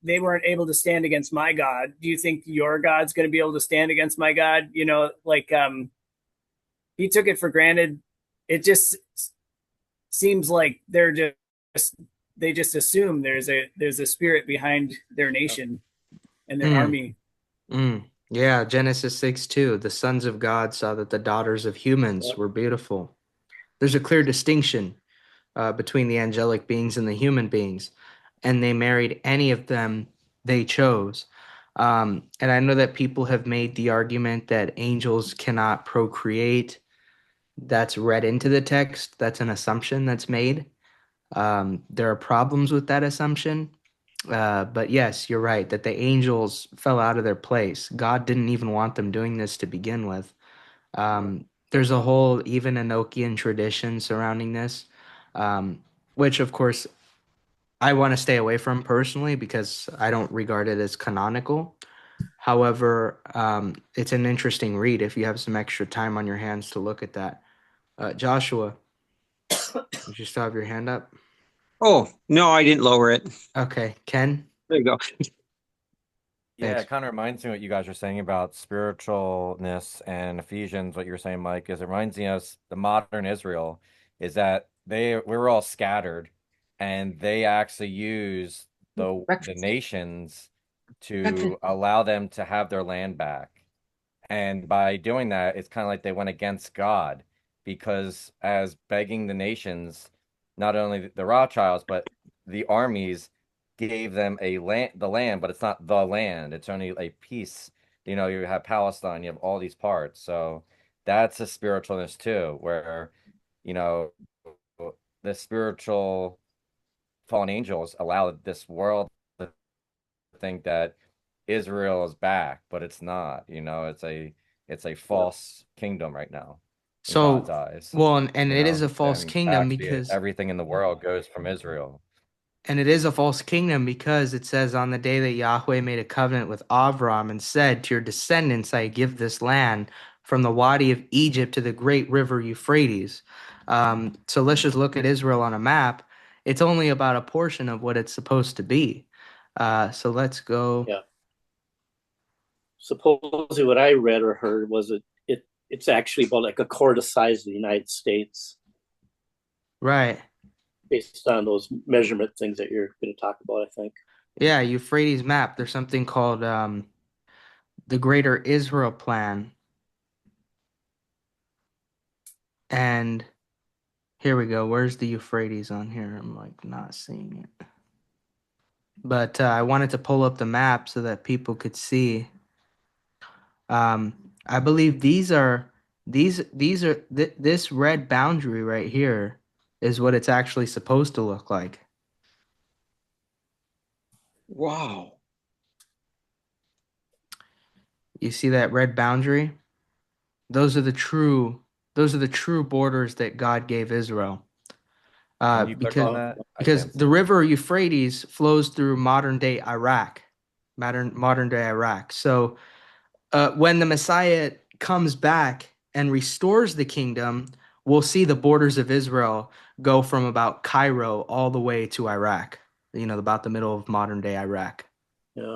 they weren't able to stand against my God. Do you think your God's going to be able to stand against my God? He took it for granted. It just seems like they just assume there's a spirit behind their nation and their army. Yeah, Genesis 6:2. The sons of God saw that the daughters of humans were beautiful. There's a clear distinction between the angelic beings and the human beings, and they married any of them they chose. And I know that people have made the argument that angels cannot procreate. That's read into the text. That's an assumption that's made. There are problems with that assumption. But yes, you're right that the angels fell out of their place. God didn't even want them doing this to begin with. There's a whole even Enochian tradition surrounding this, which of course I want to stay away from personally because I don't regard it as canonical. However, it's an interesting read if you have some extra time on your hands to look at that. Joshua, did you still have your hand up? Oh, no, I didn't lower it. Okay, Ken? There you go. Yeah, Thanks. it kind of reminds me what you guys are saying about spiritualness and Ephesians. What you're saying, Mike, is it reminds me of the modern Israel is that we were all scattered, and they actually use the nations to allow them to have their land back. And by doing that, it's kind of like they went against God because as begging the nations, not only the Rothschilds, but the armies gave them the land, but it's not the land. It's only a piece. You know, you have Palestine, you have all these parts. So that's a spiritualness too, where, you know, the spiritual fallen angels allow this world to think that Israel is back, but it's not. You know, it's a false kingdom right now in God's So, eyes. well, and You it is know, a false and kingdom actually because everything in the world goes from Israel. And it is a false kingdom because it says on the day that Yahweh made a covenant with Avram and said, to your descendants I give this land from the Wadi of Egypt to the great river Euphrates. So let's just look at Israel on a map. It's only about a portion of what it's supposed to be. So let's go. Yeah. Supposedly, what I read or heard was it's actually about like a quarter the size of the United States, Right. based on those measurement things that you're going to talk about, I think. Yeah, Euphrates map. There's something called the Greater Israel Plan. And here we go. Where's the Euphrates on here? I'm like not seeing it. But I wanted to pull up the map so that people could see. I believe this red boundary right here is what it's actually supposed to look like. Wow. You see that red boundary? Those are the true borders that God gave Israel. Can you click on that? I Because can't the see. river Euphrates flows through modern day Iraq. Modern day Iraq. So when the Messiah comes back and restores the kingdom, we'll see the borders of Israel go from about Cairo all the way to Iraq, about the middle of modern day Iraq. Yeah.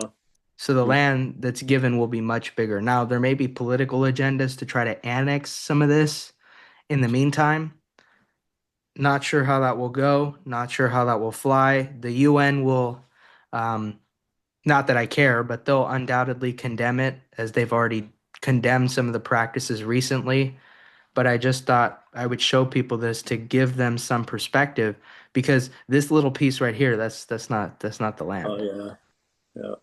So the land that's given will be much bigger. Now, there may be political agendas to try to annex some of this in the meantime. Not sure how that will go. Not sure how that will fly. The UN will, not that I care, but they'll undoubtedly condemn it, as they've already condemned some of the practices recently. But I just thought I would show people this to give them some perspective, because this little piece right here, that's not the land. Oh yeah. Yeah.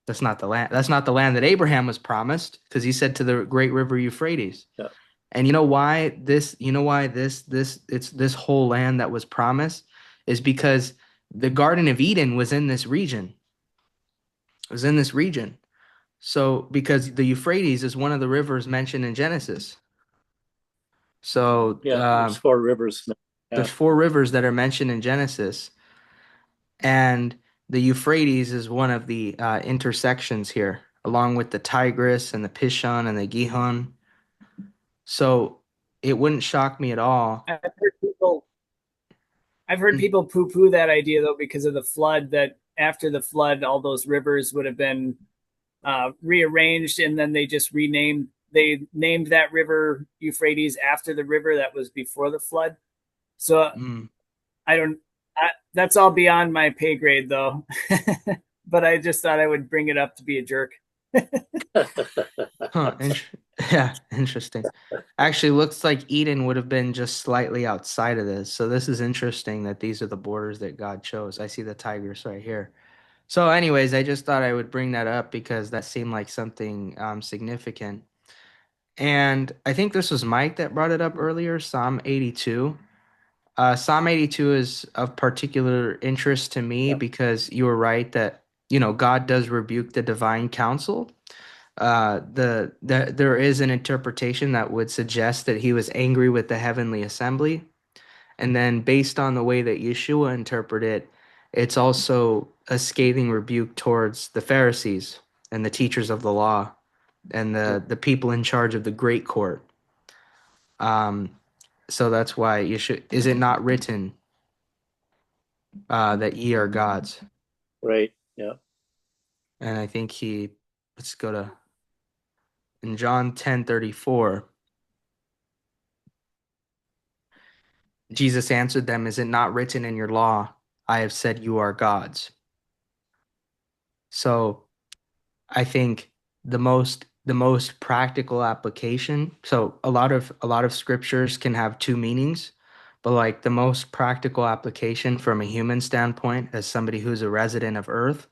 That's not the land. That's not the land that Abraham was promised, because he said to the great river Euphrates. Yeah. And you know why this it's this whole land that was promised is because the Garden of Eden was in this region. It was in this region. So because the Euphrates is one of the rivers mentioned in Genesis. So Yeah. There's 4 rivers. Yeah. there's 4 rivers that are mentioned in Genesis, and the Euphrates is one of the intersections here, along with the Tigris and the Pishon and the Gihon. So it wouldn't shock me at all. I've heard people poo-poo that idea though, because of the flood, that after the flood, all those rivers would have been rearranged, and then they just named that river Euphrates after the river that was before the flood. So that's all beyond my pay grade though. But I just thought I would bring it up to be a jerk. Huh, yeah, interesting. Actually, looks like Eden would have been just slightly outside of this. So this is interesting that these are the borders that God chose. I see the Tigris right here. So anyways, I just thought I would bring that up because that seemed like something significant. And I think this was Mike that brought it up earlier, Psalm 82. Psalm 82 is of particular interest to me because you were right that, God does rebuke the divine counsel. There is an interpretation that would suggest that he was angry with the heavenly assembly. And then based on the way that Yeshua interpreted it, it's also a scathing rebuke towards the Pharisees and the teachers of the law and the people in charge of the great court. So that's why is it not written that ye are gods? Right. Yeah. And I think let's go to in John 10:34. Jesus answered them, is it not written in your law, I have said you are gods? So I think the most practical application, so a lot of scriptures can have 2 meanings, but like the most practical application from a human standpoint, as somebody who's a resident of earth,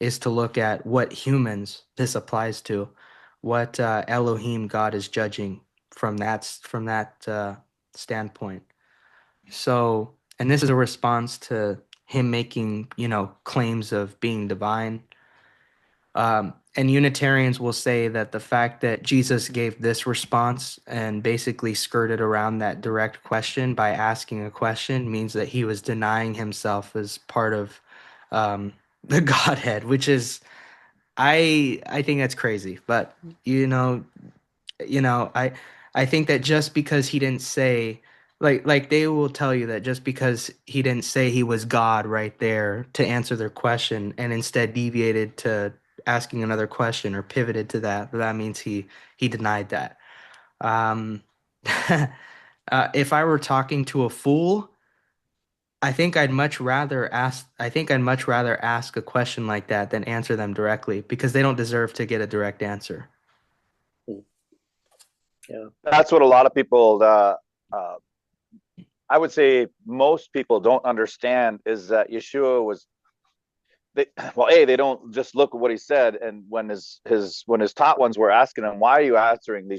is to look at what humans this applies to, what Elohim, God, is judging from that standpoint. So, and this is a response to him making, claims of being divine. And Unitarians will say that the fact that Jesus gave this response and basically skirted around that direct question by asking a question means that he was denying himself as part of the Godhead, which is, I think that's crazy. But I think that just because he didn't say, like they will tell you that just because he didn't say he was God right there to answer their question and instead deviated to asking another question or pivoted to that means he denied that. If I were talking to a fool, I think I'd much rather ask a question like that than answer them directly, because they don't deserve to get a direct answer. Yeah. That's what a lot of people, I would say most people don't understand, is that Yeshua was, they don't just look at what he said. And when his taught ones were asking him, why are you answering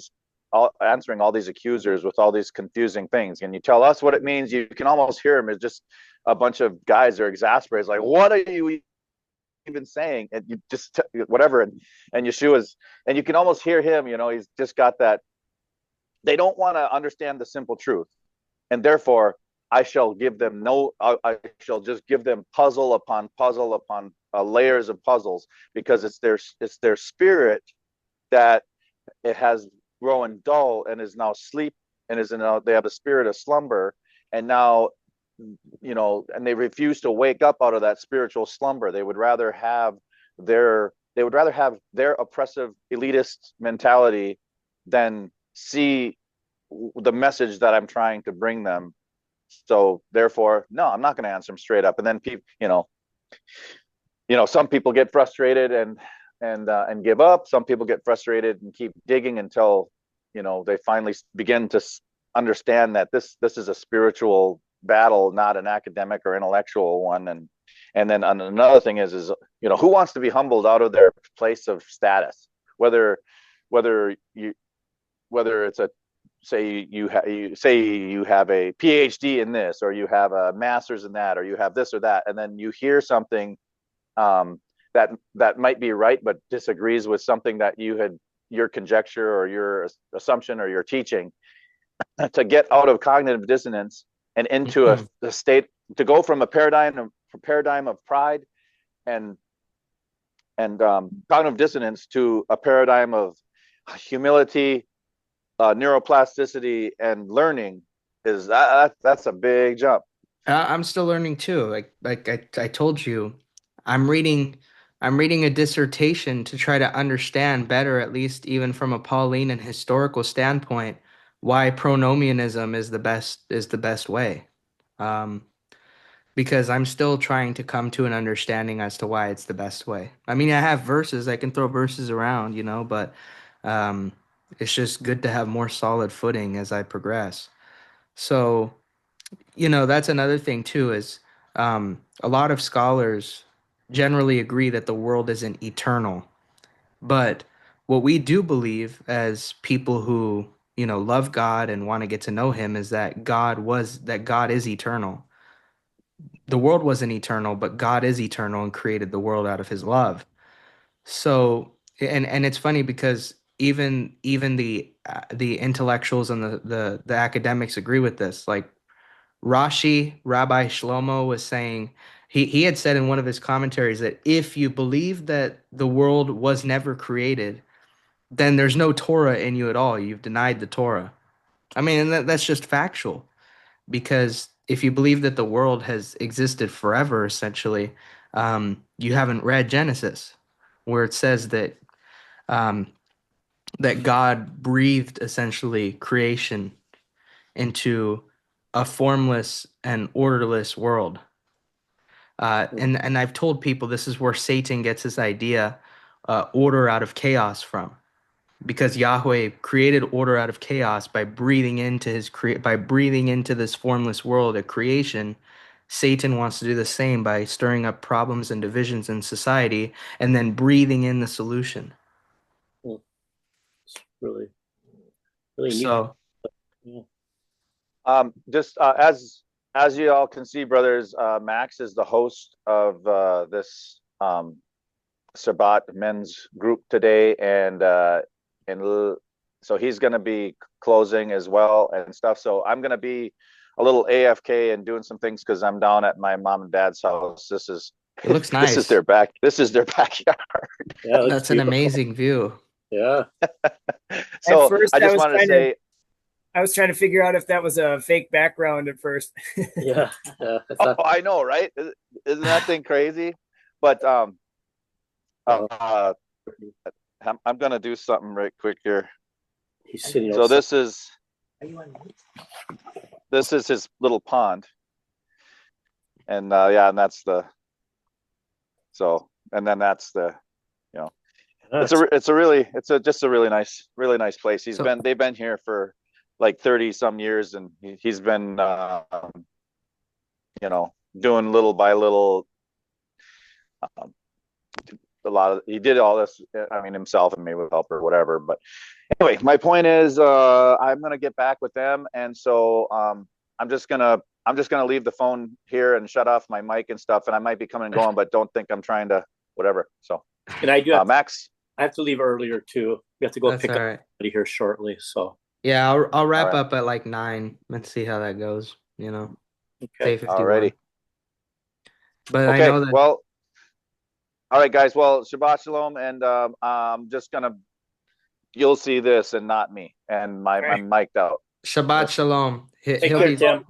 all these accusers with all these confusing things? Can you tell us what it means? You can almost hear him as just a bunch of guys are exasperated, like, what are you even saying? And you just whatever. And Yeshua's, and you can almost hear him, he's just got that. They don't want to understand the simple truth, and therefore I shall give them I shall just give them puzzle upon puzzle upon layers of puzzles, because it's their spirit that it has grown dull and is now sleep and is in they have a spirit of slumber, and now, and they refuse to wake up out of that spiritual slumber. They would rather have their oppressive elitist mentality than see the message that I'm trying to bring them. So therefore, no, I'm not going to answer them straight up. And then people, some people get frustrated and give up. Some people get frustrated and keep digging until they finally begin to understand that this is a spiritual battle, not an academic or intellectual one. And then another thing is who wants to be humbled out of their place of status, whether it's a say you have a PhD in this, or you have a master's in that, or you have this or that, and then you hear something that might be right but disagrees with something that your conjecture or your assumption or your teaching, to get out of cognitive dissonance and into a state, to go from a paradigm of pride and cognitive dissonance to a paradigm of humility, neuroplasticity, and learning, that's a big jump. I'm still learning too. I told you, I'm reading a dissertation to try to understand better, at least even from a Pauline and historical standpoint, why pronomianism is the best way. Um, because I'm still trying to come to an understanding as to why it's the best way. I mean, I have verses, I can throw verses around, but um, it's just good to have more solid footing as I progress. So, that's another thing too, is a lot of scholars generally agree that the world isn't eternal. But what we do believe as people who, love God and want to get to know him is that God is eternal. The world wasn't eternal, but God is eternal and created the world out of his love. So, and it's funny because even the intellectuals and the academics agree with this. Like Rabbi Shlomo was saying, he had said in one of his commentaries that if you believe that the world was never created, then there's no Torah in you at all. You've denied the Torah. I mean, and that's just factual, because if you believe that the world has existed forever, essentially, you haven't read Genesis, where it says um, that God breathed essentially creation into a formless and orderless world. And I've told people this is where Satan gets his idea, order out of chaos from, because Yahweh created order out of chaos by breathing into this formless world of creation. Satan wants to do the same by stirring up problems and divisions in society and then breathing in the solution. It's really, really neat. So, Just as you all can see, brothers, Max is the host of this Sabbath men's group today, and so he's going to be closing as well and stuff. So I'm going to be a little AFK and doing some things because I'm down at my mom and dad's house. it looks nice. This is their backyard. Yeah, That's an amazing view. Yeah. So At first, I just wanted to say, I was trying to figure out if that was a fake background at first. Yeah. I know, right? Isn't that thing crazy? But I'm gonna do something right quick here. He's sitting So outside. this is his little pond, and and that's the and then that's the just a really nice place. They've been here for like 30 some years, and he's been doing little by little. He did all this, I mean, himself, and maybe with help or whatever. But anyway, my point is, I'm gonna get back with them, and so I'm just gonna leave the phone here and shut off my mic and stuff, and I might be coming and going, but don't think I'm trying to whatever. So, and I do Max. I have to leave earlier too. We have to go pick up somebody here shortly. So yeah, I'll wrap up at like 9. Let's see how that goes. Okay. Alrighty. But okay, I know that. Well, all right, guys. Well, Shabbat Shalom, and I'm just gonna you'll see this and not me. And Okay. I'm mic'd out. Shabbat shalom. Take He'll care, be Tim.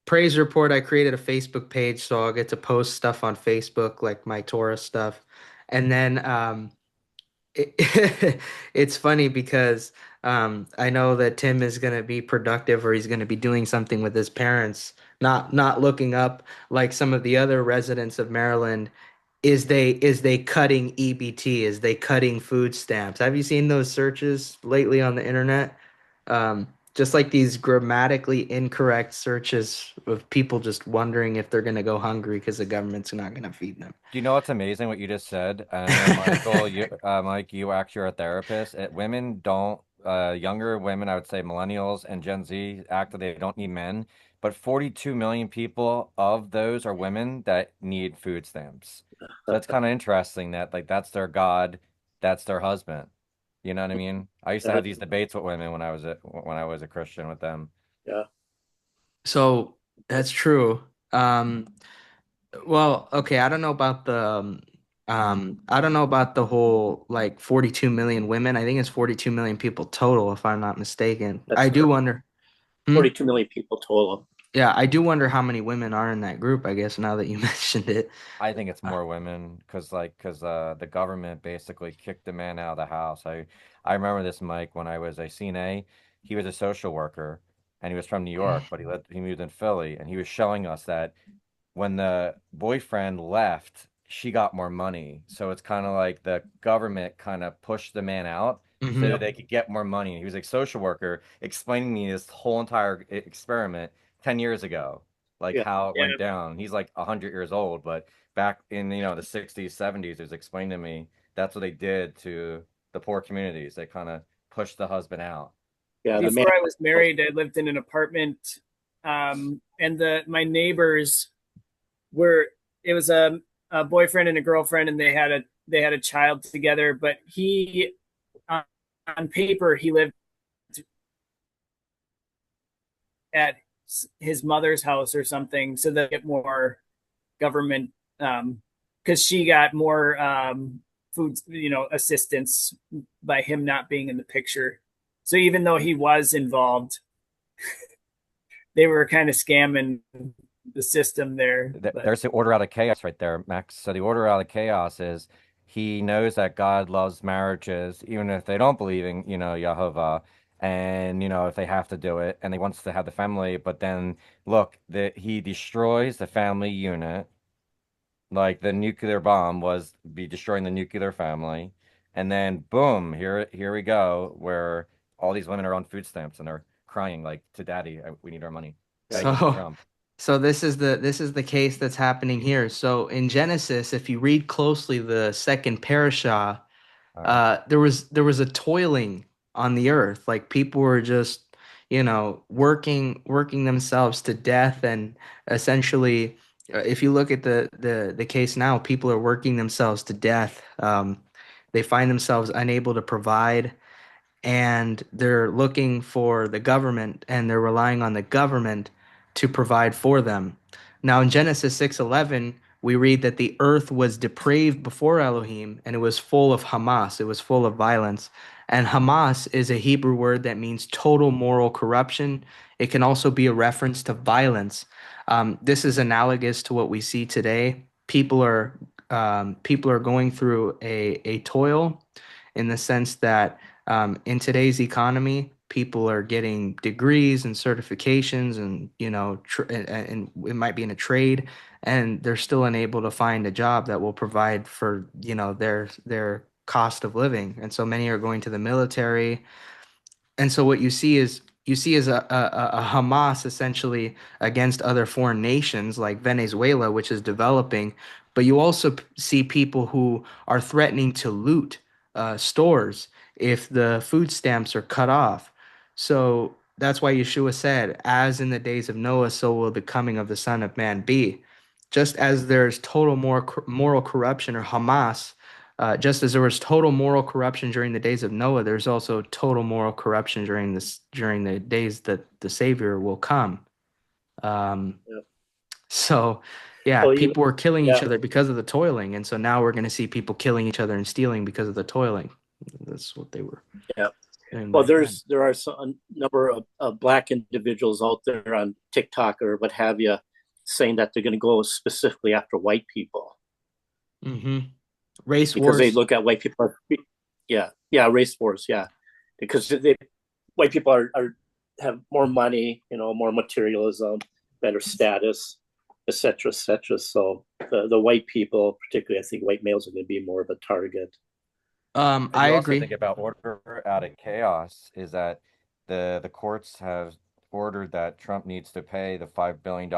praise report. I created a Facebook page, so I'll get to post stuff on Facebook, like my Torah stuff. And then it's funny because I know that Tim is going to be productive, or he's going to be doing something with his parents, not looking up like some of the other residents of Maryland. Is they cutting EBT? Is they cutting food stamps? Have you seen those searches lately on the internet? Just like these grammatically incorrect searches of people just wondering if they're going to go hungry because the government's not going to feed them. Do you know what's amazing what you just said? I know, Michael, Mike, you actually are a therapist. Women don't, younger women, I would say millennials and Gen Z, act that they don't need men. But 42 million people of those are women that need food stamps. So it's kind of interesting that like that's their God, that's their husband. You know what I mean? I used to have these debates with women when I was a Christian with them. Yeah. So that's true. Well, okay, I don't know about the whole like 42 million women. I think it's 42 million people total, if I'm not mistaken. That's I do correct. wonder. 42 million people total. Yeah, I do wonder how many women are in that group, I guess, now that you mentioned it. I think it's Uh, more women because the government basically kicked the man out of the house. I remember this, Mike, when I was a CNA. He was a social worker and he was from New York, but he moved in Philly, and he was showing us that when the boyfriend left, she got more money. So it's kind of like the government kind of pushed the man out so mhm. that they could get more money. And he was a social worker explaining to me this whole entire experiment 10 years ago, like Yeah. how it Yeah. went down. He's like 100 years old, but back in, the 60s, 70s, he was explaining to me that's what they did to the poor communities. They kind of pushed the husband out. Yeah. The man. Before I was married, I lived in an apartment, and my neighbors were it was a boyfriend and a girlfriend, and they had a child together. But he, on paper, he lived at his mother's house or something, so they get more government, because she got more food, assistance by him not being in the picture. So even though he was involved, they were kind of scamming the system there. But There's the order out of chaos right there, Max. So the order out of chaos is he knows that God loves marriages, even if they don't believe in, Yehovah, and if they have to do it, and he wants to have the family. But then look, he destroys the family unit, like the nuclear bomb was be destroying the nuclear family, and then boom, here we go, where all these women are on food stamps and they're crying like to daddy, we need our money, begging for So Trump. so this is the case that's happening here. So in Genesis, if you read closely the second parashah, All right. there was a toiling on the earth. Like people were just, working themselves to death, and essentially, if you look at the case now, people are working themselves to death. They find themselves unable to provide, and they're looking for the government, and they're relying on the government to provide for them. Now in Genesis 6:11, we read that the earth was depraved before Elohim, and it was full of Hamas, it was full of violence. And Hamas is a Hebrew word that means total moral corruption. It can also be a reference to violence. This is analogous to what we see today. People are going through a toil, in the sense that, in today's economy, people are getting degrees and certifications, and and it might be in a trade, and they're still unable to find a job that will provide for their cost of living. And so many are going to the military, and so what you see is a Hamas essentially against other foreign nations like Venezuela, which is developing. But you also see people who are threatening to loot stores if the food stamps are cut off. So that's why Yeshua said, "As in the days of Noah, so will the coming of the Son of Man be." Just as there's total moral corruption, or Hamas, just as there was total moral corruption during the days of Noah, there's also total moral corruption during the days that the Savior will come. Um, Yeah. so, yeah, So even people were killing each yeah, other because of the toiling, and so now we're going to see people killing each other and stealing because of the toiling. That's what they were. Yeah. doing Well, back then. there are a number of black individuals out there on TikTok or what have you saying that they're going to go specifically after white people Race because they wars. look at white people. Race wars, because white people have more money, more materialism, better status, etc., etc. So the white people, particularly, I think white males are going to be more of a target. And I you also agree. think about order out of chaos is that the courts have ordered that Trump needs to pay the $5 billion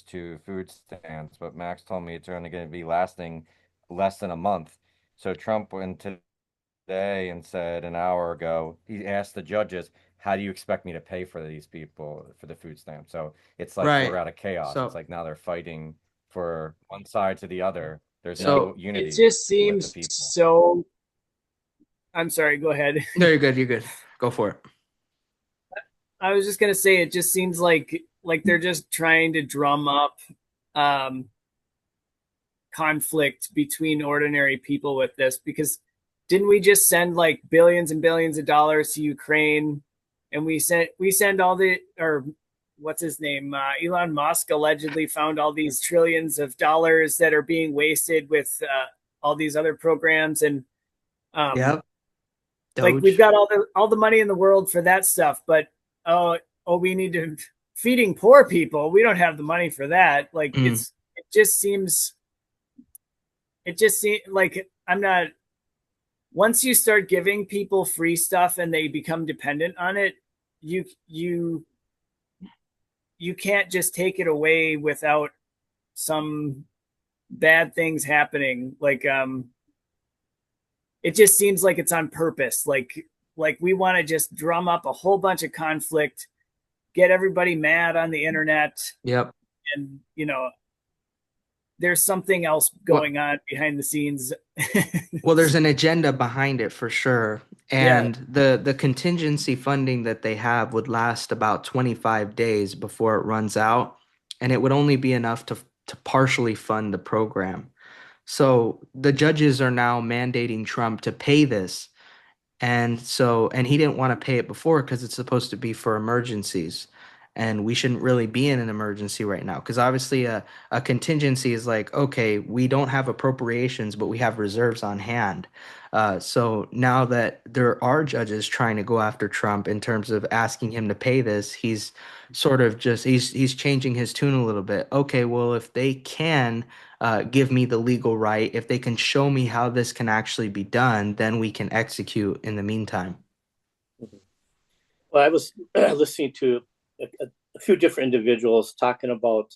to food stamps, but Max told me it's only going to be lasting less than a month. So Trump went today and said an hour ago, he asked the judges, how do you expect me to pay for these people for the food stamp? So it's like Right. order out of chaos. It's So like now they're fighting for one side to the other. There's so no It unity just with the seems people. so. I'm sorry. Go ahead. no, you're good. You're good. Go for it. I was just gonna say it just seems like they're just trying to drum up um, conflict between ordinary people with this because didn't we just send like billions and billions of dollars to Ukraine and we send all the or what's his name Elon Musk allegedly found all these trillions of dollars that are being wasted with all these other programs and um, Yep. like we've Doge. got all the money in the world for that stuff but we need to feeding poor people we don't have the money for that like Mm. it just seems like I'm not once you start giving people free stuff and they become dependent on it you you you can't just take it away without some bad things happening it just seems like it's on purpose like we want to just drum up a whole bunch of conflict get everybody mad on the internet Yep. and there's something else What? going on behind the scenes. Well, there's an agenda behind it for sure. Yeah. And the contingency funding that they have would last about 25 days before it runs out, and it would only be enough to partially fund the program. So the judges are now mandating Trump to pay this. And he didn't want to pay it before because it's supposed to be for emergencies. And we shouldn't really be in an emergency right now. Because obviously a contingency is like, okay, we don't have appropriations, but we have reserves on hand. So now that there are judges trying to go after Trump in terms of asking him to pay this, he's sort of just he's changing his tune a little bit. Okay, well, if they can give me the legal right. If they can show me how this can actually be done, then we can execute in the meantime. Well, I was listening to a few different individuals talking about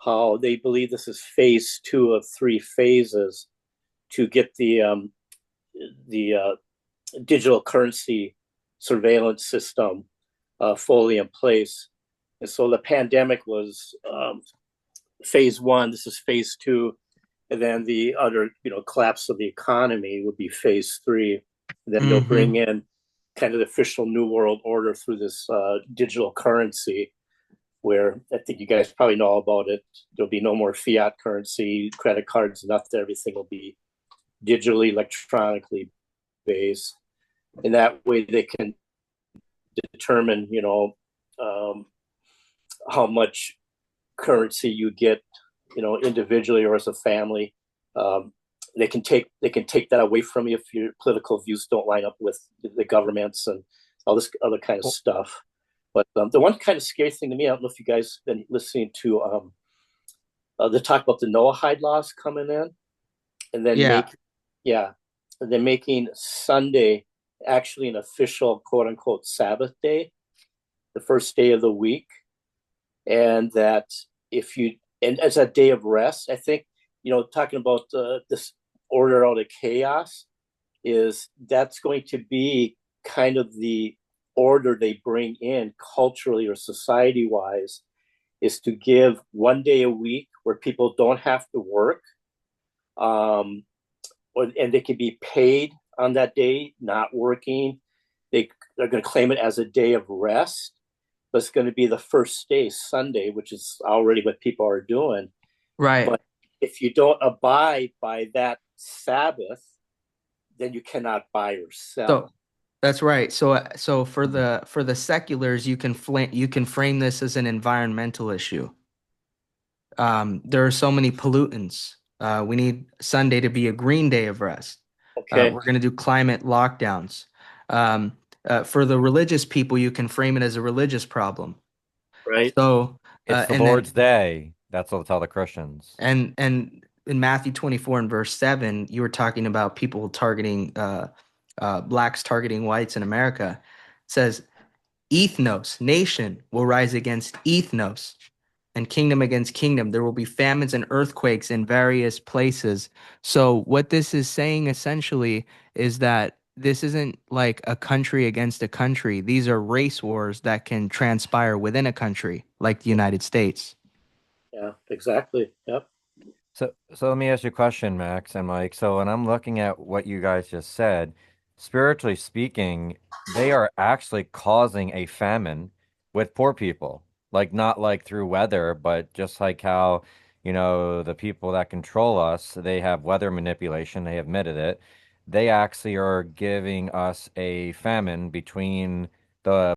how they believe this is phase two of three phases to get the digital currency surveillance system fully in place. And so the pandemic was phase one. This is phase two, and then the other, collapse of the economy would be phase three. And then they'll bring in kind of the official new world order through this digital currency, where I think you guys probably know about it. There'll be no more fiat currency, credit cards, nothing. Everything will be digitally, electronically based. And that way they can determine, how much currency you get, individually or as a family. They can take that away from you if your political views don't line up with the governments and all this other kind of stuff. But the one kind of scary thing to me, I don't know if you guys have been listening to the talk about the Noahide laws coming in, and then and then making Sunday actually an official quote unquote Sabbath day, the first day of the week, and that if you and as a day of rest, I think talking about this order out of chaos is that's going to be kind of the order they bring in culturally or society wise is to give one day a week where people don't have to work and they can be paid on that day not working. They're going to claim it as a day of rest, but it's going to be the first day, Sunday, which is already what people are doing. Right. But if you don't abide by that Sabbath, then you cannot buy or sell. So that's right. So for the seculars, you can frame this as an environmental issue. There are so many pollutants. We need Sunday to be a green day of rest. Okay. We're going to do climate lockdowns. For the religious people, you can frame it as a religious problem. Right. So It's the and Lord's then day. That's what they'll tell the Christians. and in Matthew 24 and verse 7, you were talking about people targeting blacks targeting whites in America. It says, ethnos, nation, will rise against ethnos, and kingdom against kingdom. There will be famines and earthquakes in various places. So what this is saying essentially is that this isn't like a country against a country. These are race wars that can transpire within a country, like the United States. Yeah, exactly. Yep. So let me ask you a question, Max and Mike. So when I'm looking at what you guys just said, spiritually speaking, they are actually causing a famine with poor people. Like not like through weather, but just like how, the people that control us, they have weather manipulation, they admitted it. They actually are giving us a famine between the